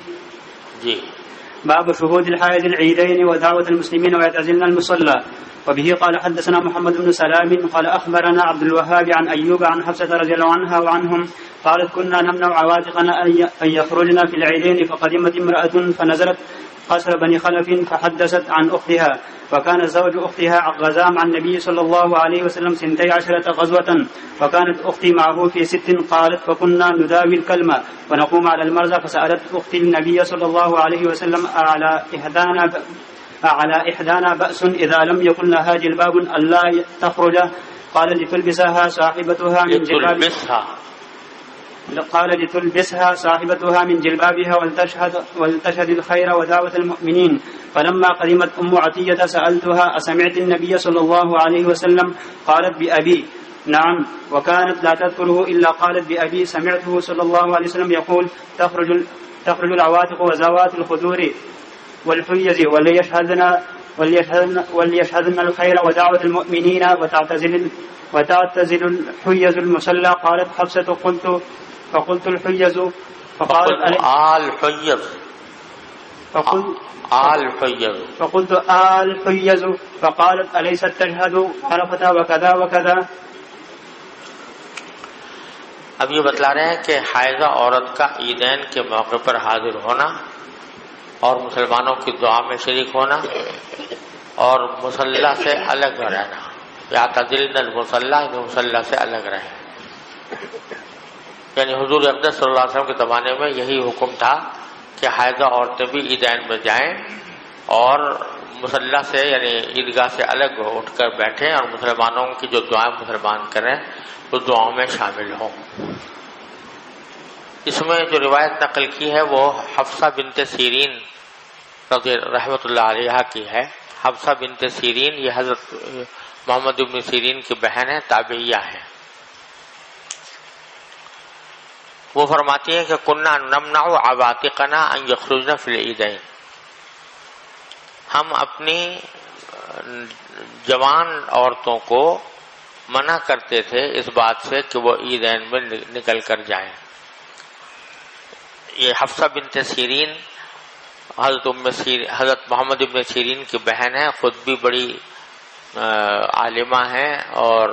باب شهود الحائض العيدين ودعوة المسلمين ويعتزلن المصلى. وبه قال حدثنا محمد بن سلام قال أخبرنا عبد الوهاب عن أيوب عن حفصة رضي الله عنها وعنهم قالت كنا نمنع عواتقنا أن يخرجن في العيدين فقدمت امرأة فنزلت قصر بني خلف فحدثت عن أختها وكان زوج أختها غزا مع النبي صلى الله عليه وسلم 12 غزوة وكانت أختي معه في 6 قالت فكنا نداوي الكلمة ونقوم على المرزى فسألت أختي النبي صلى الله عليه وسلم أعلى إحدانا بأس إذا لم يكن لها جلباب ألا تخرج قال لتلبسها صاحبتها من جلبابها ولتشهد الخير ودعوة المؤمنين. فلما قدمت أم عطية سألتها أسمعت النبي صلى الله عليه وسلم قالت بأبي نعم وكانت لا تذكره إلا قالت بأبي سمعته صلى الله عليه وسلم يقول تخرج العواتق وزوات الخدور والحيز وليشهدن الخير ودعوة المؤمنين وتعتزل الحيز المصلى. قالت حفصة فقلت الحيز فقالت الحيز فقالت أليست تشهد عرفة وكذا وكذا. اب یہ بتلا رہے ہیں کہ حائضہ عورت کا عیدین کے موقع پر حاضر ہونا اور مسلمانوں کی دعا میں شریک ہونا اور مصلی سے الگ رہنا یا تعزیل المصلی مصلی سے الگ رہے. یعنی حضور اقدس صلی اللہ علیہ وسلم کے زمانے میں یہی حکم تھا کہ حائضہ عورتیں بھی عیدین میں جائیں اور مصلی سے یعنی عیدگاہ سے الگ اٹھ کر بیٹھیں اور مسلمانوں کی جو دعائیں مسلمان کریں وہ دعاؤں میں شامل ہوں. اس میں جو روایت نقل کی ہے وہ حفصہ بنت سیرین رحمۃ اللہ علیہ کی ہے. حفصہ بنت سیرین یہ حضرت محمد بن سیرین کی بہن ہے, تابعیہ ہے. وہ فرماتی ہیں کہ کننا نمنع عواتقنا ان یخرجن فی العیدین, ہم اپنی جوان عورتوں کو منع کرتے تھے اس بات سے کہ وہ عیدین میں نکل کر جائیں. یہ حفصہ بنت سیرین حضرت محمد ابن سیرین کی بہن ہے, خود بھی بڑی عالمہ ہیں اور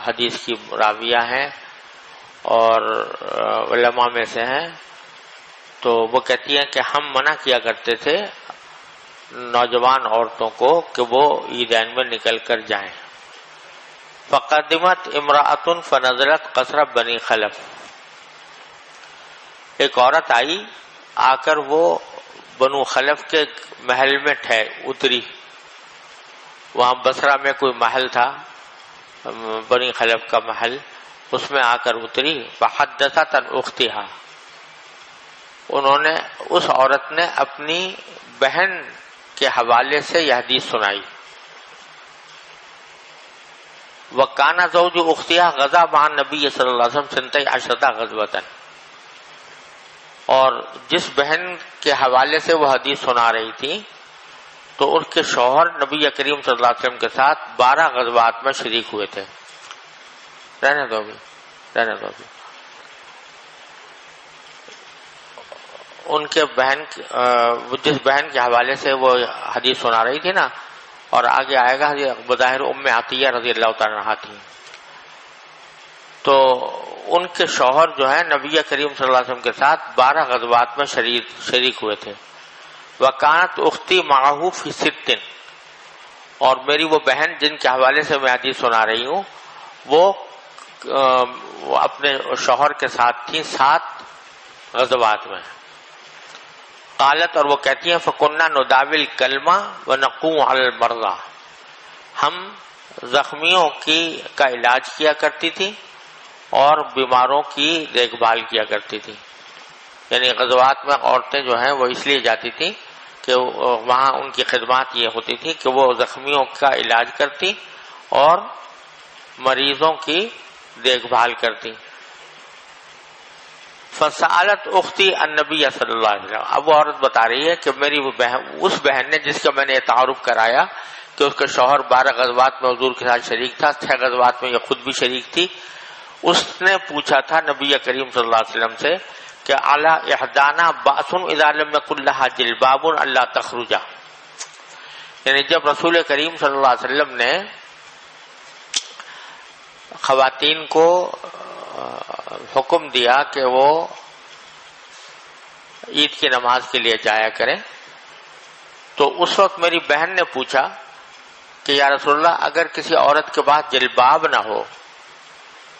حدیث کی راویہ ہیں اور علماء میں سے ہیں. تو وہ کہتی ہیں کہ ہم منع کیا کرتے تھے نوجوان عورتوں کو کہ وہ عیدین میں نکل کر جائیں. فقدمت امرأۃ فنزلت قصر بنی خلف, ایک عورت آئی, آ کر وہ بنو خلف کے محل میں اتری. وہاں بصرہ میں کوئی محل تھا, بنی خلف کا محل, اس میں آ کر اتری. فحدثت عن اختها, انہوں نے اس عورت نے اپنی بہن کے حوالے سے یہ حدیث سنائی. وَكَانَ زَوْجُ أُخْتِهَا غَزَا مَعَ النَّبِيِّ صلی اللہ علیہ وسلم 12 غزوة, اور جس بہن کے حوالے سے وہ حدیث سنا رہی تھی تو ان کے شوہر نبی کریم صلی اللہ علیہ وسلم کے ساتھ 12 غزوات میں شریک ہوئے تھے. رہنے دو بھی. ان کے جس بہن کے حوالے سے وہ حدیث سنا رہی تھی نا, اور آگے آئے گا بظاہر ام عطیہ رضی اللہ تعالیٰ عنہا تھی, تو ان کے شوہر جو ہیں نبی کریم صلی اللہ علیہ وسلم کے ساتھ 12 غزوات میں شریک ہوئے تھے. وَكَانَتْ أُخْتِي مَعَهُ فِي 6, اور میری وہ بہن جن کے حوالے سے میں حدیث سنا رہی ہوں وہ اپنے شوہر کے ساتھ تھیں 7 غزوات میں. قالت, اور وہ کہتی ہیں فَكُنَّا نُدَاوِي الْكَلْمَ وَنَقُومُ عَلَى الْمَرْضَى, ہم زخمیوں کا علاج کیا کرتی تھی اور بیماروں کی دیکھ بھال کیا کرتی تھی. یعنی غزوات میں عورتیں جو ہیں وہ اس لیے جاتی تھیں کہ وہاں ان کی خدمات یہ ہوتی تھی کہ وہ زخمیوں کا علاج کرتی اور مریضوں کی دیکھ بھال کرتی. فسالت اختی النبی صلی اللہ علیہ وسلم. اب وہ عورت بتا رہی ہے کہ میری وہ بہن، اس بہن نے جس کا میں نے یہ تعارف کرایا کہ اس کا شوہر 12 غزوات میں حضور کے ساتھ شریک تھا، 6 غزوات میں یہ خود بھی شریک تھی، اس نے پوچھا تھا نبی کریم صلی اللہ علیہ وسلم سے کہ اعلی احدانا باس اذا لم يكن لها جلباب الا تخرج. یعنی جب رسول کریم صلی اللہ علیہ وسلم نے خواتین کو حکم دیا کہ وہ عید کی نماز کے لیے جایا کریں، تو اس وقت میری بہن نے پوچھا کہ یا رسول اللہ اگر کسی عورت کے پاس جلباب نہ ہو،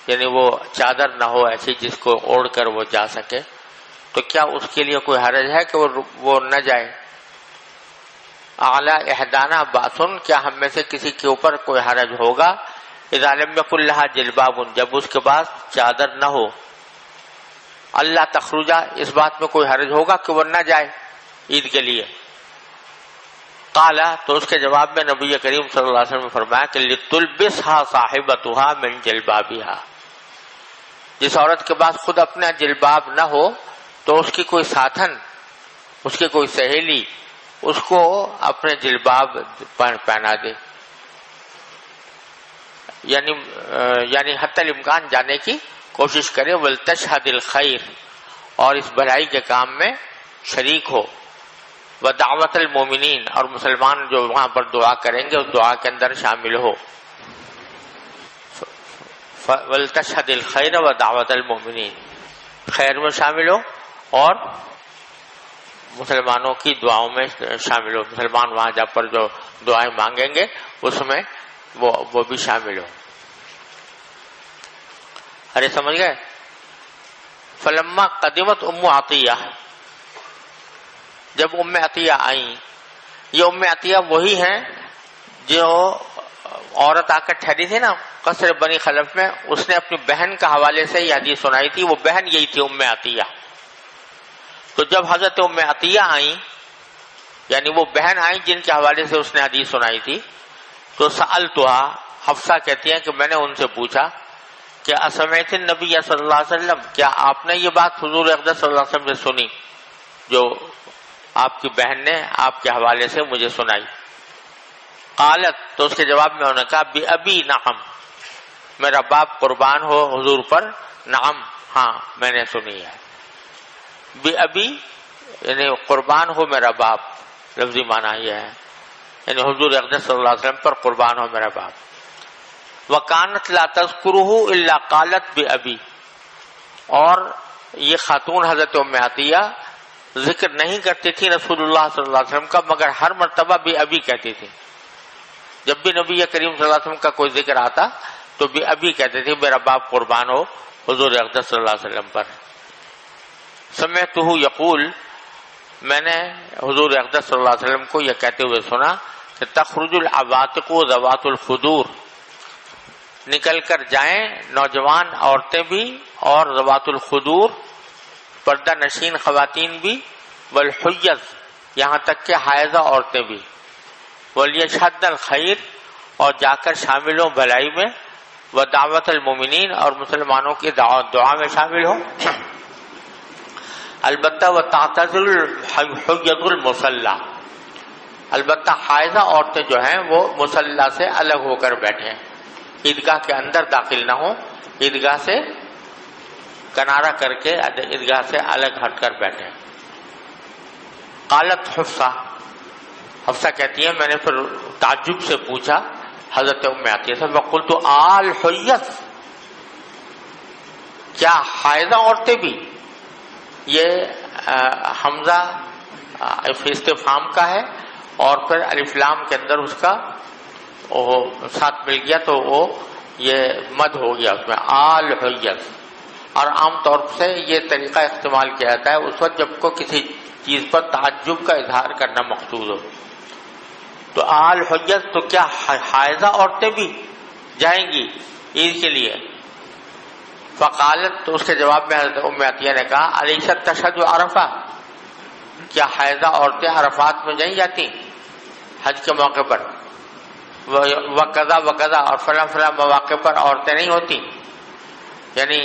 یعنی وہ چادر نہ ہو ایسی جس کو اوڑھ کر وہ جا سکے، تو کیا اس کے لیے کوئی حرج ہے کہ وہ نہ جائے؟ اعلی احدانا باسن، کیا ہم میں سے کسی کے اوپر کوئی حرج ہوگا اذا لم يكن لها جلباب، جب اس کے پاس چادر نہ ہو، اللہ تخرجا، اس بات میں کوئی حرج ہوگا کہ وہ نہ جائے عید کے لیے؟ قال، تو اس کے جواب میں نبی کریم صلی اللہ علیہ وسلم نے فرمایا کہ لتلبسها صاحبتها من جلبابها، جس عورت کے پاس خود اپنا جلباب نہ ہو تو اس کی کوئی ساتھن، اس کی کوئی سہیلی اس کو اپنے جلباب پہنا دے، یعنی حتی الامکان جانے کی کوشش کرے، ولتشہد الخیر، اور اس بھلائی کے کام میں شریک ہو، ودعوت المومنین، اور مسلمان جو وہاں پر دعا کریں گے اس دعا کے اندر شامل ہو، ولتشہد الخیر ودعوت المومنین، خیر میں شامل ہو اور مسلمانوں کی دعاؤں میں شامل ہو، مسلمان وہاں جا پر جو دعائیں مانگیں گے اس میں وہ بھی شامل ہو. ارے سمجھ گئے؟ فلما قدمت ام عطیہ، جب ام عطیہ آئیں، یہ ام عطیہ وہی ہیں جو عورت آ کر ٹھہری تھی نا قصر بنی خلف میں، اس نے اپنی بہن کا حوالے سے یہ حدیث سنائی تھی، وہ بہن یہی تھی ام عطیہ. تو جب حضرت ام عطیہ آئیں، یعنی وہ بہن آئیں جن کے حوالے سے اس نے حدیث سنائی تھی، تو سألتها، حفصہ کہتی ہیں کہ میں نے ان سے پوچھا کہ اسمعت النبی صلی اللہ علیہ وسلم، کیا آپ نے یہ بات حضور اقدس صلی اللہ علیہ وسلم سے سنی جو آپ کی بہن نے آپ کے حوالے سے مجھے سنائی؟ قالت، تو اس کے جواب میں انہوں نے کہا بأبی نعم، میرا باپ قربان ہو حضور پر، نعم، ہاں میں نے سنی ہے. بأبی یعنی قربان ہو میرا باپ، لفظی معنی یہ ہے، یعنی حضور اقدس صلی اللہ علیہ وسلم پر قربان ہو میرا باپ. وَكَانَتْ لَا تَذْكُرُهُ إِلَّا قَالَتْ بِأَبِي، اور یہ خاتون حضرت ام عطیہ ذکر نہیں کرتی تھی رسول اللہ صلی اللہ علیہ وسلم کا، مگر ہر مرتبہ بِأَبِي کہتی تھی. جب بھی نبی کریم صلی اللہ علیہ وسلم کا کوئی ذکر آتا تو بِأَبِي کہتے تھے، میرا باپ قربان ہو حضور اقدس صلی اللہ علیہ وسلم پر. سمعتہ یقول، میں نے حضور اقدس صلی اللہ علیہ وسلم کو یہ کہتے ہوئے سنا کہ تخرج العواتق ذوات الخدور، نکل کر جائیں نوجوان عورتیں بھی اور ذوات الخدور پردہ نشین خواتین بھی، والحیض یہاں تک کہ حائضہ عورتیں بھی، ولیشہدن الخیر اور جا کر شامل ہوں بھلائی میں، ودعوت المومنین اور مسلمانوں کی دعا میں شامل ہوں. البتہ وتعتزل الحیض المصلی، البتہ حائضہ عورتیں جو ہیں وہ مصلی سے الگ ہو کر بیٹھیں، عیدگاہ کے اندر داخل نہ ہوں، عیدگاہ سے کنارہ کر کے عیدگاہ سے الگ ہٹ کر بیٹھیں. قالت حفصہ کہتی ہیں میں نے پھر تعجب سے پوچھا حضرت ام عطیہ سے، وقلت آل حیض، کیا حائضہ عورتیں بھی؟ یہ حمزہ استفہام کا ہے اور پھر الف لام کے اندر اس کا ساتھ مل گیا تو وہ یہ مد ہو گیا اس میں، آل حیض. اور عام طور سے یہ طریقہ استعمال کیا جاتا ہے اس وقت جب کو کسی چیز پر تعجب کا اظہار کرنا مقصود ہو. تو آل حیض، تو کیا حائضہ عورتیں بھی جائیں گی عید کے لیے؟ فقالت، تو اس کے جواب میں حضرت ام عطیہ نے کہا الیست تشہد عرفہ، کیا حائضہ عورتیں عرفات میں نہیں جاتی حج کے موقع پر؟ وقضا اور فلاں فلاں مواقع پر عورتیں نہیں ہوتی، یعنی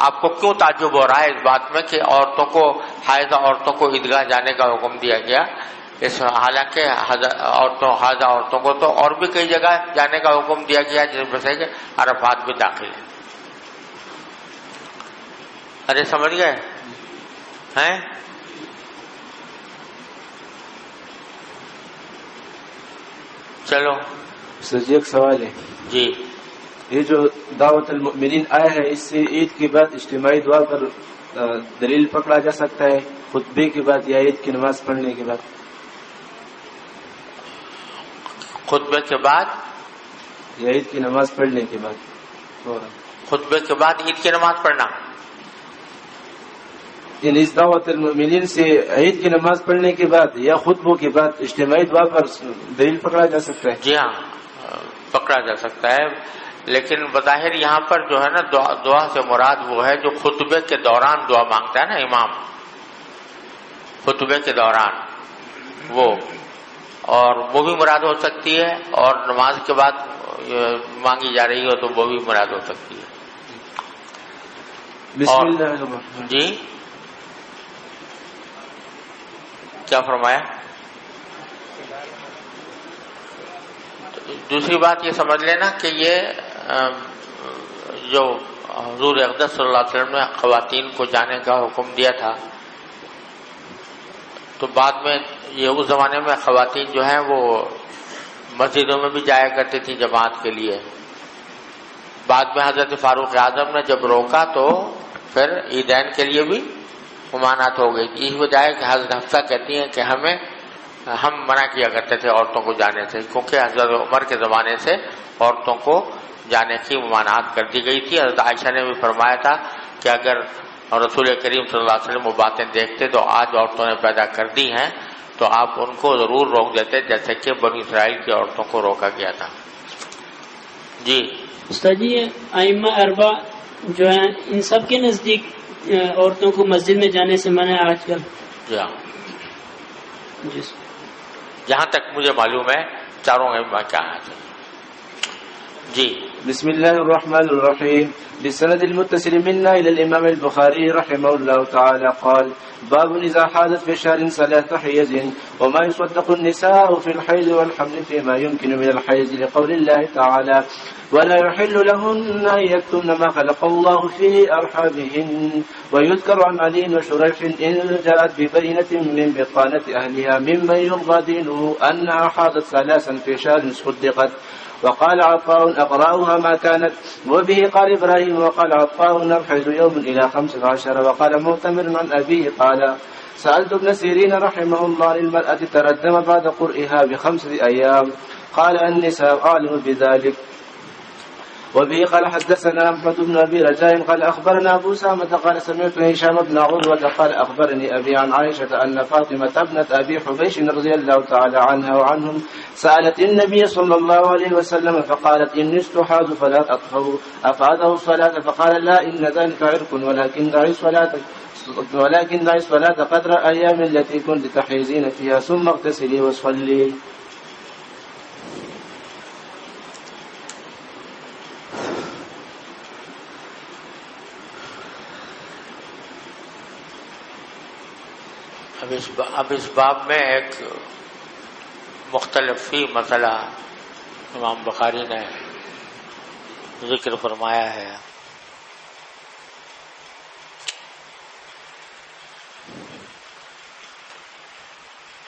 آپ کو کیوں تعجب ہو رہا ہے اس بات میں کہ عورتوں کو حائضہ عورتوں کو عیدگاہ جانے کا حکم دیا گیا؟ حالانکہ حائضہ عورتوں کو تو اور بھی کئی جگہ جانے کا حکم دیا گیا جس میں سے کہ عرفات بھی داخل ہے. ارے سمجھ گئے ہیں؟ چلو سر جی ایک سوال ہے. جی. یہ جو دعوت المؤمنین آیا ہے اس سے عید کے بعد اجتماعی دعا پر دلیل پکڑا جا سکتا ہے خطبے کے بعد یا عید کی نماز پڑھنے کے بعد؟ خطبے کے بعد یا عید کی نماز پڑھنے کے بعد؟ خطبے کے بعد عید کی نماز پڑھنا، یعنی اس دعوت المؤمنین سے عید کی نماز پڑھنے کے بعد یا خطبوں کے بعد اجتماعی دعا پر دلیل پکڑا جا سکتا ہے؟ جی ہاں پکڑا جا سکتا ہے، لیکن بظاہر یہاں پر جو ہے نا دعا سے مراد وہ ہے جو خطبے کے دوران دعا مانگتا ہے نا امام، خطبے کے دوران وہ، اور وہ بھی مراد ہو سکتی ہے، اور نماز کے بعد مانگی جا رہی ہو تو وہ بھی مراد ہو سکتی ہے. بسم اللہ الرحمن. جی کیا فرمایا؟ دوسری بات یہ سمجھ لینا کہ یہ جو حضور اقدس صلی اللہ علیہ وسلم نے خواتین کو جانے کا حکم دیا تھا تو بعد میں یہ اس زمانے میں خواتین جو ہیں وہ مسجدوں میں بھی جایا کرتی تھی جماعت کے لیے. بعد میں حضرت فاروق اعظم نے جب روکا تو پھر عیدین کے لیے بھی ممانعت ہو گئی. اس وجہ ہے کہ حضرت حفصہ کہتی ہیں کہ ہم منع کیا کرتے تھے عورتوں کو جانے سے، کیونکہ حضرت عمر کے زمانے سے عورتوں کو جانے کی ممانعت کر دی گئی تھی. حضرت عائشہ نے بھی فرمایا تھا کہ اگر رسول کریم صلی اللہ علیہ وسلم وہ باتیں دیکھتے تو آج عورتوں نے پیدا کر دی ہیں تو آپ ان کو ضرور روک دیتے جیسے کہ بنی اسرائیل کی عورتوں کو روکا گیا تھا. جی استاد جی ائمہ اربع جو ہیں ان سب کے نزدیک عورتوں کو مسجد میں جانے سے منع ہے آج کل؟ جی ہاں، جی جہاں تک مجھے معلوم ہے چاروں ائمہ کیا ہیں. جی بسم الله الرحمن الرحيم. بالسند المتصل منا إلى الإمام البخاري رحمه الله تعالى قال: باب إذا حاضت في شهر صلاة حيض وما يصدق النساء في الحيض والحمل فيما يمكن من الحيض لقول الله تعالى: ولا يحل لهن أن يكتمن ما خلق الله في أرحامهن. ويذكر عن علي وشريح إن جاءت ببينة من بطانة أهلها ممن يبغى دينه أنها حاضت ثلاثا في شهر صدقت. وقال عطاء أقرأها ما كانت. وبه قال إبراهيم وقال عطاء نرحل يوم إلى 15. وقال معتمر عن أبيه قال: سألت ابن سيرين رحمه الله للمرأة تردم بعد قرئها ب5 أيام. قال: النساء أعلم بذلك. وبه قال حدثنا أحمد بن أبي رجاء قال أخبرنا أبو سامة قال سمعت هشام بن عروة قال أخبرني أبي عن عائشة أن فاطمة ابنة أبي حبيش رضي الله تعالى عنها وعنهم سألت النبي صلى الله عليه وسلم فقالت: إني استحاض فلا أطهر أفعله الصلاة؟ فقال: لا، إن ذلك عرق ولكن دعي الصلاة قدر أيام التي كنت تحيزين فيها ثم اغتسلي وصلي. اب اس باب میں ایک مختلف ہی مسئلہ امام بخاری نے ذکر فرمایا ہے.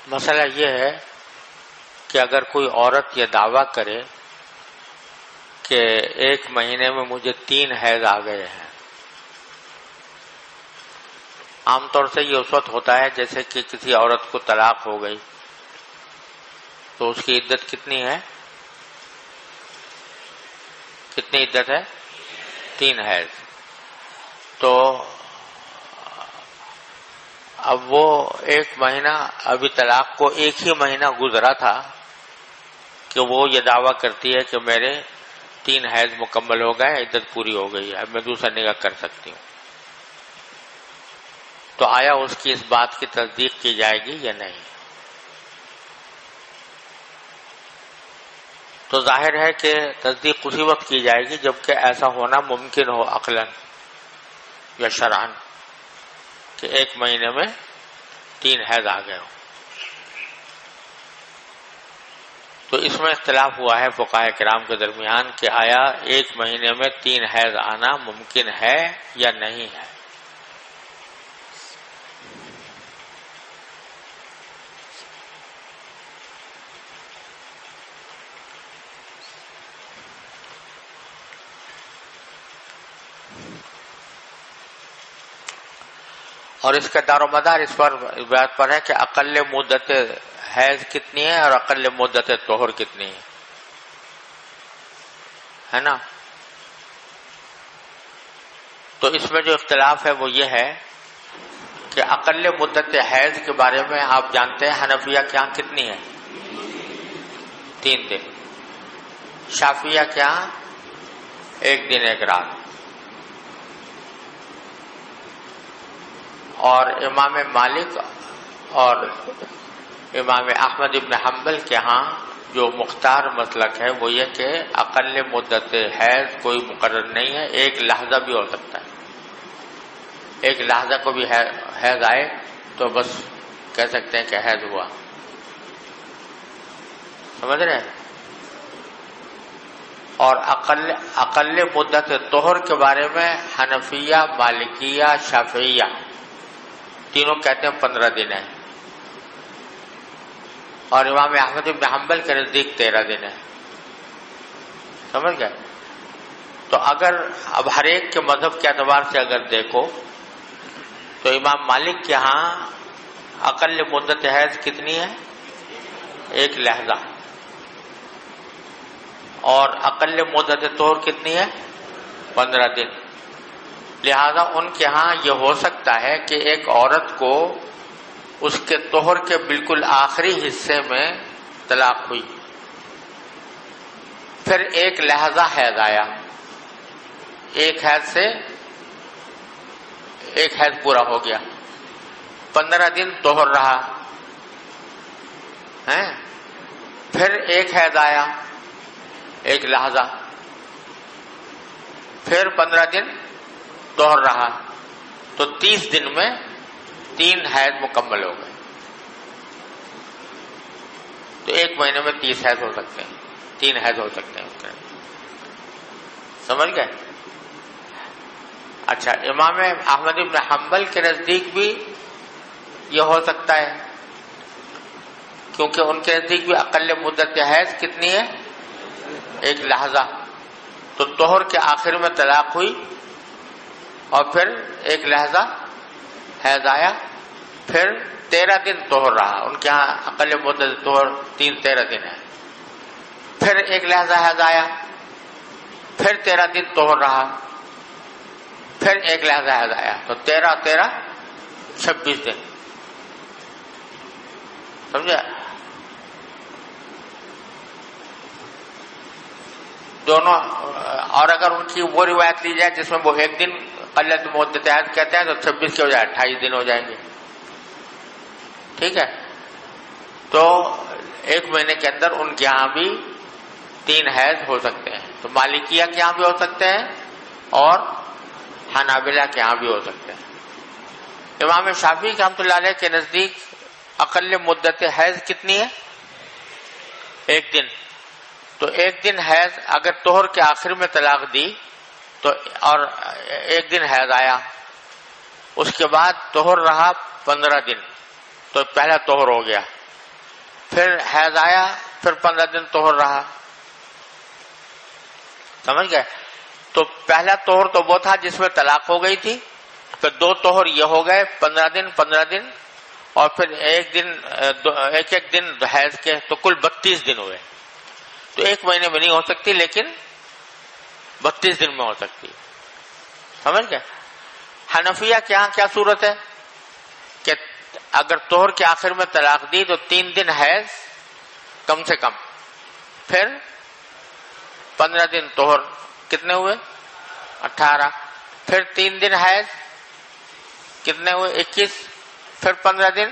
مسئلہ یہ ہے کہ اگر کوئی عورت یہ دعویٰ کرے کہ 1 مہینے میں مجھے 3 حیض آ گئے ہیں. عام طور سے یہ اس وقت ہوتا ہے جیسے کہ کسی عورت کو طلاق ہو گئی تو اس کی عدت کتنی ہے؟ کتنی عدت ہے؟ 3 حیض. تو اب وہ 1 مہینہ، ابھی طلاق کو 1 ہی مہینہ گزرا تھا کہ وہ یہ دعویٰ کرتی ہے کہ میرے 3 حیض مکمل ہو گئے، عدت پوری ہو گئی ہے، اب میں دوسرا نکاح کر سکتی ہوں. تو آیا اس کی اس بات کی تصدیق کی جائے گی یا نہیں؟ تو ظاہر ہے کہ تصدیق اسی وقت کی جائے گی جبکہ ایسا ہونا ممکن ہو عقلاً. یا شرعن کہ ایک مہینے میں 3 حیض آ گئے ہو. تو اس میں اختلاف ہوا ہے فقہاء کرام کے درمیان کہ آیا ایک مہینے میں 3 حیض آنا ممکن ہے یا نہیں ہے. اور اس کا دار و مدار اس بات پر ہے کہ اقل مدت حیض کتنی ہے اور اقل مدت طہر کتنی ہے نا. تو اس میں جو اختلاف ہے وہ یہ ہے کہ اقل مدت حیض کے بارے میں آپ جانتے ہیں حنفیہ کے یہاں کتنی ہے؟ 3 دن. شافعیہ کے یہاں 1 دن 1 رات. اور امام مالک اور امام احمد ابن حنبل کے ہاں جو مختار مسلک ہے وہ یہ کہ اقل مدت حیض کوئی مقرر نہیں ہے، 1 لحظہ بھی ہو سکتا ہے. 1 لحظہ کو بھی حیض آئے تو بس کہہ سکتے ہیں کہ حیض ہوا. سمجھ رہے ہیں؟ اور اقل مدت طہر کے بارے میں حنفیہ، مالکیہ، شافعیہ تینوں کہتے ہیں 15 دن ہے، اور امام احمد بن حنبل کے نزدیک 13 دن ہے. سمجھ گئے؟ تو اگر اب ہر ایک کے مذہب کے اعتبار سے اگر دیکھو تو امام مالک کے ہاں اقل مدت حیض کتنی ہے؟ 1 لحظہ. اور اقل مدت طہر کتنی ہے؟ 15 دن. لہذا ان کے ہاں یہ ہو سکتا ہے کہ ایک عورت کو اس کے طہر کے بالکل آخری حصے میں طلاق ہوئی، پھر 1 لحظہ حیض آیا، 1 حیض سے 1 حیض پورا ہو گیا، 15 دن طہر رہا، پھر 1 حیض آیا 1 لحظہ، پھر 15 دن طہر رہا، تو 30 دن میں 3 حیض مکمل ہو گئے. تو 1 مہینے میں 30 حیض ہو سکتے ہیں، 3 حیض ہو سکتے ہیں. سمجھ گئے؟ اچھا، امام احمد بن حنبل کے نزدیک بھی یہ ہو سکتا ہے کیونکہ ان کے نزدیک بھی اقل مدت حیض کتنی ہے؟ 1 لحظہ. تو طہر کے آخر میں طلاق ہوئی اور پھر 1 لحظہ حیض آیا، پھر 13 دن طہر رہا. ان کے ہاں اقل مدت طہر 13 دن ہے. پھر 1 لحظہ حیض آیا، پھر 13 دن طہر رہا، پھر 1 لحظہ حیض آیا، تو 13 26 دن. سمجھے؟ دونوں. اور اگر ان کی وہ روایت لی جائے جس میں وہ 1 دن قلت مدت حیض کہتے ہیں تو 26 کے بجائے 28 دن ہو جائیں گے. ٹھیک ہے؟ تو 1 مہینے کے اندر ان کے یہاں بھی 3 حیض ہو سکتے ہیں. تو مالکیہ کے یہاں بھی ہو سکتے ہیں اور حنابلہ کے یہاں بھی ہو سکتے ہیں. امام شافعی رحمۃ اللہ علیہ کے نزدیک اقل مدت حیض کتنی ہے؟ 1 دن. تو 1 دن حیض اگر طہر کے آخر میں طلاق دی تو اور 1 دن حیض آیا، اس کے بعد طہر رہا 15 دن، تو پہلا طہر ہو گیا، پھر حیض آیا، پھر 15 دن طہر رہا. سمجھ گئے؟ تو پہلا طہر تو وہ تھا جس میں طلاق ہو گئی تھی، پھر 2 طہر یہ ہو گئے 15 دن، اور پھر 1 دن ایک دن حیض کے، تو کل 32 دن ہوئے. تو 1 مہینے میں نہیں ہو سکتی لیکن 32 دن میں ہو سکتی. سمجھ گئے؟ حنفیہ کے ہاں کیا صورت ہے کہ اگر طہر کے آخر میں طلاق دی تو 3 دن حیض کم سے کم، پھر 15 دن طہر، کتنے ہوئے؟ 18. پھر 3 دن حیض، کتنے ہوئے؟ 21. پھر 15 دن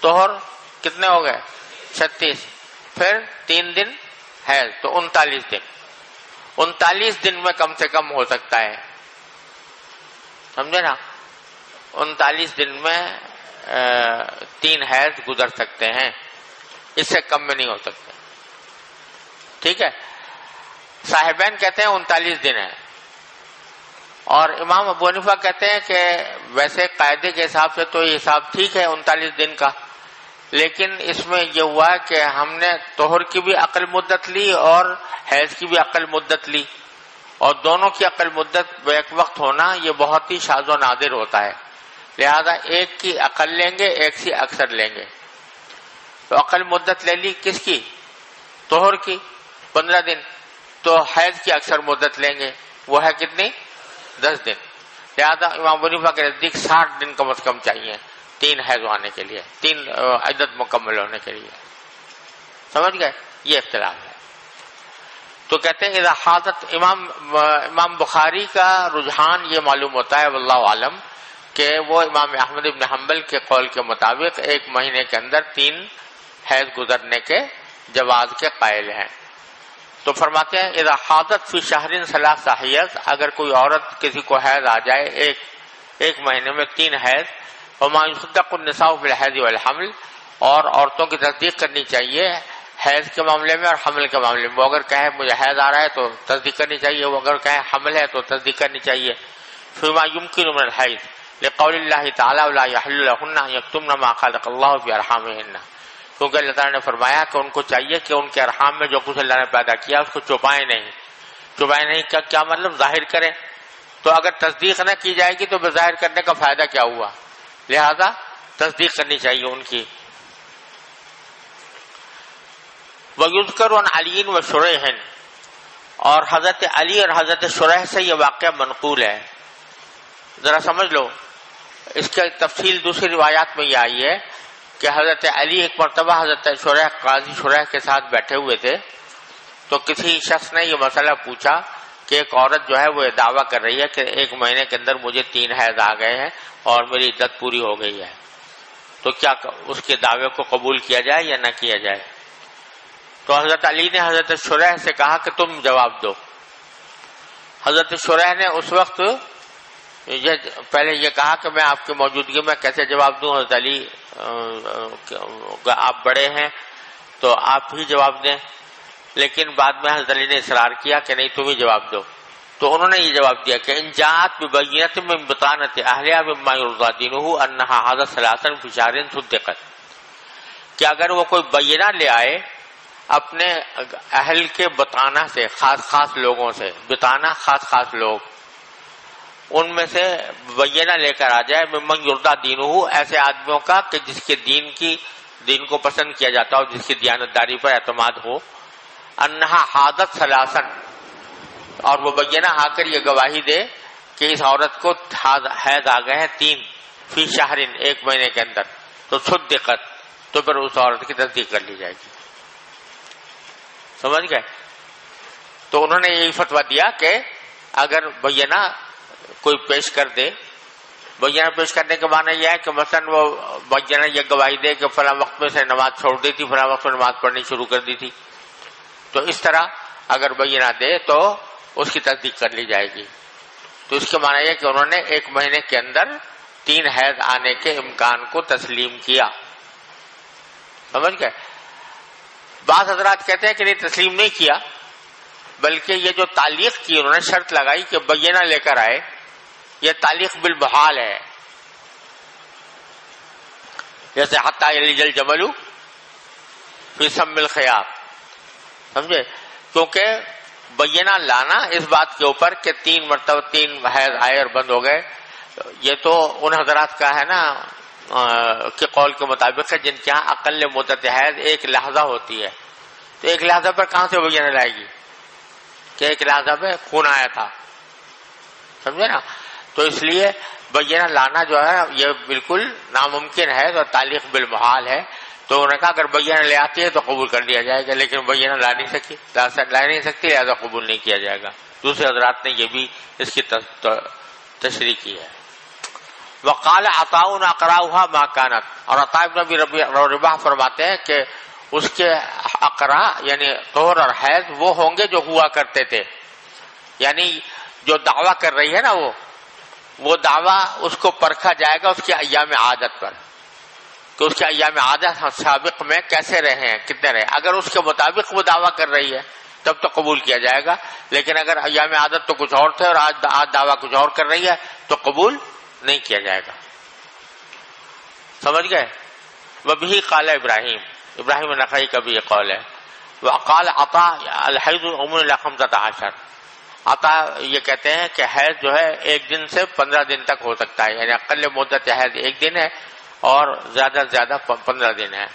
طہر، کتنے ہو گئے؟ 36. پھر 3 دن حیض، تو 39 دن. 39 دن میں کم سے کم ہو سکتا ہے. سمجھے نا. 39 دن میں 3 حیض گزر سکتے ہیں، اس سے کم میں نہیں ہو سکتے. ٹھیک ہے. صاحبین کہتے ہیں 39 دن ہے، اور امام ابو حنیفہ کہتے ہیں کہ ویسے قاعدے کے حساب سے تو یہ حساب ٹھیک ہے 39 دن کا، لیکن اس میں یہ ہوا کہ ہم نے طہر کی بھی اقل مدت لی اور حیض کی بھی اقل مدت لی، اور دونوں کی اقل مدت بیک وقت ہونا یہ بہت ہی شاذ و نادر ہوتا ہے. لہذا ایک کی اقل لیں گے، ایک سے اکثر لیں گے. تو اقل مدت لے لی کس کی؟ طہر کی 15 دن. تو حیض کی اکثر مدت لیں گے، وہ ہے کتنی؟ 10 دن. لہذا امام ابو حنیفہ کے نزدیک 60 دن کم از کم چاہیے 3 حیض آنے کے لیے، 3 عدت مکمل ہونے کے لیے. سمجھ گئے؟ یہ اختلاف ہے. تو کہتے ہیں اذا حاضت، امام بخاری کا رجحان یہ معلوم ہوتا ہے واللہ عالم کہ وہ امام احمد بن حنبل کے قول کے مطابق 1 مہینے کے اندر 3 حیض گزرنے کے جواز کے قائل ہیں. تو فرماتے ہیں اذا حاضت فی شہر 3 حیض، اگر کوئی عورت کسی کو حیض آ جائے ایک مہینے میں 3 حیض، وما يصدق النساء فی الحیض والحمل، اور عورتوں کی تصدیق کرنی چاہیے حیض کے معاملے میں اور حمل کے معاملے میں. وہ اگر کہے مجھے حیض آ رہا ہے تو تصدیق کرنی چاہیے، وہ اگر کہے حمل ہے تو تصدیق کرنی چاہیے. فیما يمكن من الحیض لقول اللہ تعالی ولا يحل لهن ان يكتمن ما خلق الله في ارحامهن، کیونکہ اللہ تعالیٰ نے فرمایا کہ ان کو چاہیے کہ ان کے ارحام میں جو کچھ اللہ نے پیدا کیا اس کو چھپائیں نہیں. کیا مطلب؟ ظاہر کریں. تو اگر تصدیق نہ کی جائے گی تو بظاہر کرنے کا فائدہ کیا ہوا؟ لہذا تصدیق کرنی چاہیے ان کی. وَيُذْكَرُ عَنْ عَلِيٍّ وَشُرَيْحٍ، اور حضرت علی اور حضرت شریح سے یہ واقعہ منقول ہے. ذرا سمجھ لو، اس کا تفصیل دوسری روایات میں یہ آئی ہے کہ حضرت علی ایک مرتبہ حضرت شریح، قاضی شریح کے ساتھ بیٹھے ہوئے تھے، تو کسی شخص نے یہ مسئلہ پوچھا کہ ایک عورت جو ہے وہ دعویٰ کر رہی ہے کہ 1 مہینے کے اندر مجھے 3 حیض آ گئے ہیں اور میری عدت پوری ہو گئی ہے، تو کیا اس کے دعوے کو قبول کیا جائے یا نہ کیا جائے؟ تو حضرت علی نے حضرت شریح سے کہا کہ تم جواب دو. حضرت شریح نے اس وقت پہلے یہ کہا کہ میں آپ کی موجودگی میں کیسے جواب دوں؟ حضرت علی آپ بڑے ہیں تو آپ ہی جواب دیں. لیکن بعد میں حضرت علی نے اصرار کیا کہ نہیں تم ہی جواب دو. تو انہوں نے یہ جواب دیا کہ ان جاءت ببینۃ من بطانۃ اہلھا مما یرضی دینہ انھا حاضت 3 فی شہر صدقت، کہ اگر وہ کوئی بینہ لے آئے اپنے اہل کے بطانہ سے، خاص لوگوں سے، بطانہ خاص لوگ، ان میں سے بینہ لے کر آ جائے ممن یرضی دینہ، ایسے آدمیوں کا کہ جس کے دین کو پسند کیا جاتا ہو، جس کی دیانتداری پر اعتماد ہو، انہا حاضت 3، اور وہ بینہ آ کر یہ گواہی دے کہ اس عورت کو حیض آ گئے ہیں 3 فی شہر، 1 مہینے کے اندر، تو صدقت، تو پھر اس عورت کی تصدیق کر لی جائے گی. سمجھ گئے؟ تو انہوں نے یہی فتویٰ دیا کہ اگر بینہ کوئی پیش کر دے، بینہ پیش کرنے کے معنی یہ ہے کہ مثلا وہ بینہ یہ گواہی دے کہ فلاں وقت میں سے نماز چھوڑ دی تھی، فلاں وقت میں نماز پڑھنی شروع کر دی تھی، تو اس طرح اگر بینہ دے تو اس کی تصدیق کر لی جائے گی. تو اس کے معنی یہ کہ انہوں نے 1 مہینے کے اندر 3 حیض آنے کے امکان کو تسلیم کیا. سمجھ گئے؟ بعض حضرات کہتے ہیں کہ نہیں، تسلیم نہیں کیا، بلکہ یہ جو تعلیق کی انہوں نے شرط لگائی کہ بینہ لے کر آئے، یہ تعلیق بالبحال ہے. جیسے حتی یلج الجمل فی سم الخیاط، سمجھے؟ کیونکہ بینہ لانا اس بات کے اوپر کہ 3 مرتبہ 3 حیض آئے اور بند ہو گئے، یہ تو ان حضرات کا ہے نا کے قول کے مطابق ہے جن کے یہاں اقل مدت حیض 1 لحظہ ہوتی ہے. تو 1 لحظہ پر کہاں سے بینہ لائے گی کہ 1 لحظہ پہ خون آیا تھا؟ سمجھے نا؟ تو اس لیے بینہ لانا جو ہے یہ بالکل ناممکن ہے اور تعلیق بالمحال ہے. تو انہوں نے کہا اگر بینہ لے آتی ہے تو قبول کر لیا جائے گا، لیکن بینہ لا نہیں سکتی لہذا قبول نہیں کیا جائے گا. دوسرے حضرات نے یہ بھی اس کی تشریح کی ہے. وقال عطاء اقراؤها ما كانت، اور عطاء بن ابی رباح فرماتے ہیں کہ اس کے اقرا یعنی طہر اور حیض وہ ہوں گے جو ہوا کرتے تھے. یعنی جو دعویٰ کر رہی ہے نا وہ دعویٰ اس کو پرکھا جائے گا اس کے ایام عادت پر کہ اس کے ایام عادت سابق میں کیسے رہے ہیں، کتنے رہے. اگر اس کے مطابق وہ دعویٰ کر رہی ہے تب تو قبول کیا جائے گا، لیکن اگر ایام عادت تو کچھ اور تھے اور آج دعویٰ کچھ اور کر رہی ہے تو قبول نہیں کیا جائے گا. سمجھ گئے؟ وبہ قال ابراہیم نخعی کا بھی یہ قول ہے. وقال عطا الحیض عمر الی 15. عطا یہ کہتے ہیں کہ حیض جو ہے 1 دن سے 15 دن تک ہو سکتا ہے، یعنی اقل مدت حیض 1 دن ہے اور زیادہ سے زیادہ 15 دن ہے.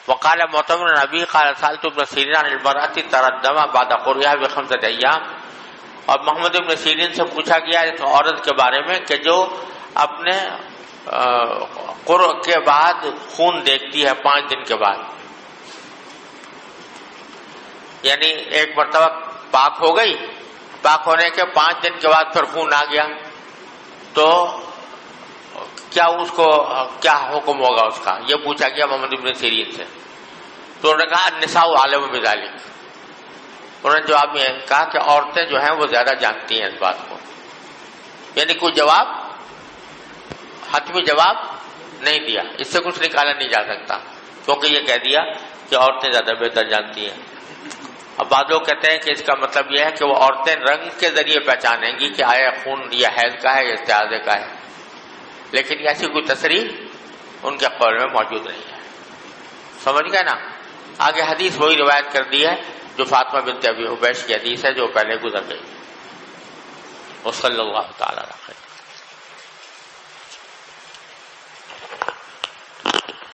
وقال معتمر نبی قال سالت ابن سیرین عن المرأة ترى الدم بعد قرئها ب5 ایام. اور محمد ابن سیرین سے پوچھا گیا ایک عورت کے بارے میں کہ جو اپنے قرء کے بعد خون دیکھتی ہے 5 دن کے بعد، یعنی ایک مرتبہ پاک ہو گئی، پاک ہونے کے 5 دن کے بعد پھر خون آ گیا، تو کیا اس کو کیا حکم ہوگا اس کا؟ یہ پوچھا گیا محمد ابن سیرین سے. تو انہوں نے کہا النساء عالم بذلک. انہوں نے جواب میں کہا کہ عورتیں جو ہیں وہ زیادہ جانتی ہیں اس بات کو، یعنی کوئی جواب حتمی جواب نہیں دیا، اس سے کچھ نکالا نہیں جا سکتا کیونکہ یہ کہہ دیا کہ عورتیں زیادہ بہتر جانتی ہیں. اب بعض لوگ کہتے ہیں کہ اس کا مطلب یہ ہے کہ وہ عورتیں رنگ کے ذریعے پہچانیں گی کہ آیا خون یہ حیض کا ہے یا استحاضے کا ہے، لیکن ایسی کوئی تصریح ان کے قول میں موجود نہیں ہے. سمجھ گئے نا؟ آگے حدیث وہی روایت کر دی ہے جو فاطمہ بنت ابی حبیش کی حدیث ہے جو پہلے گزر گئی. وصلی اللہ تعالی علیہ وسلم.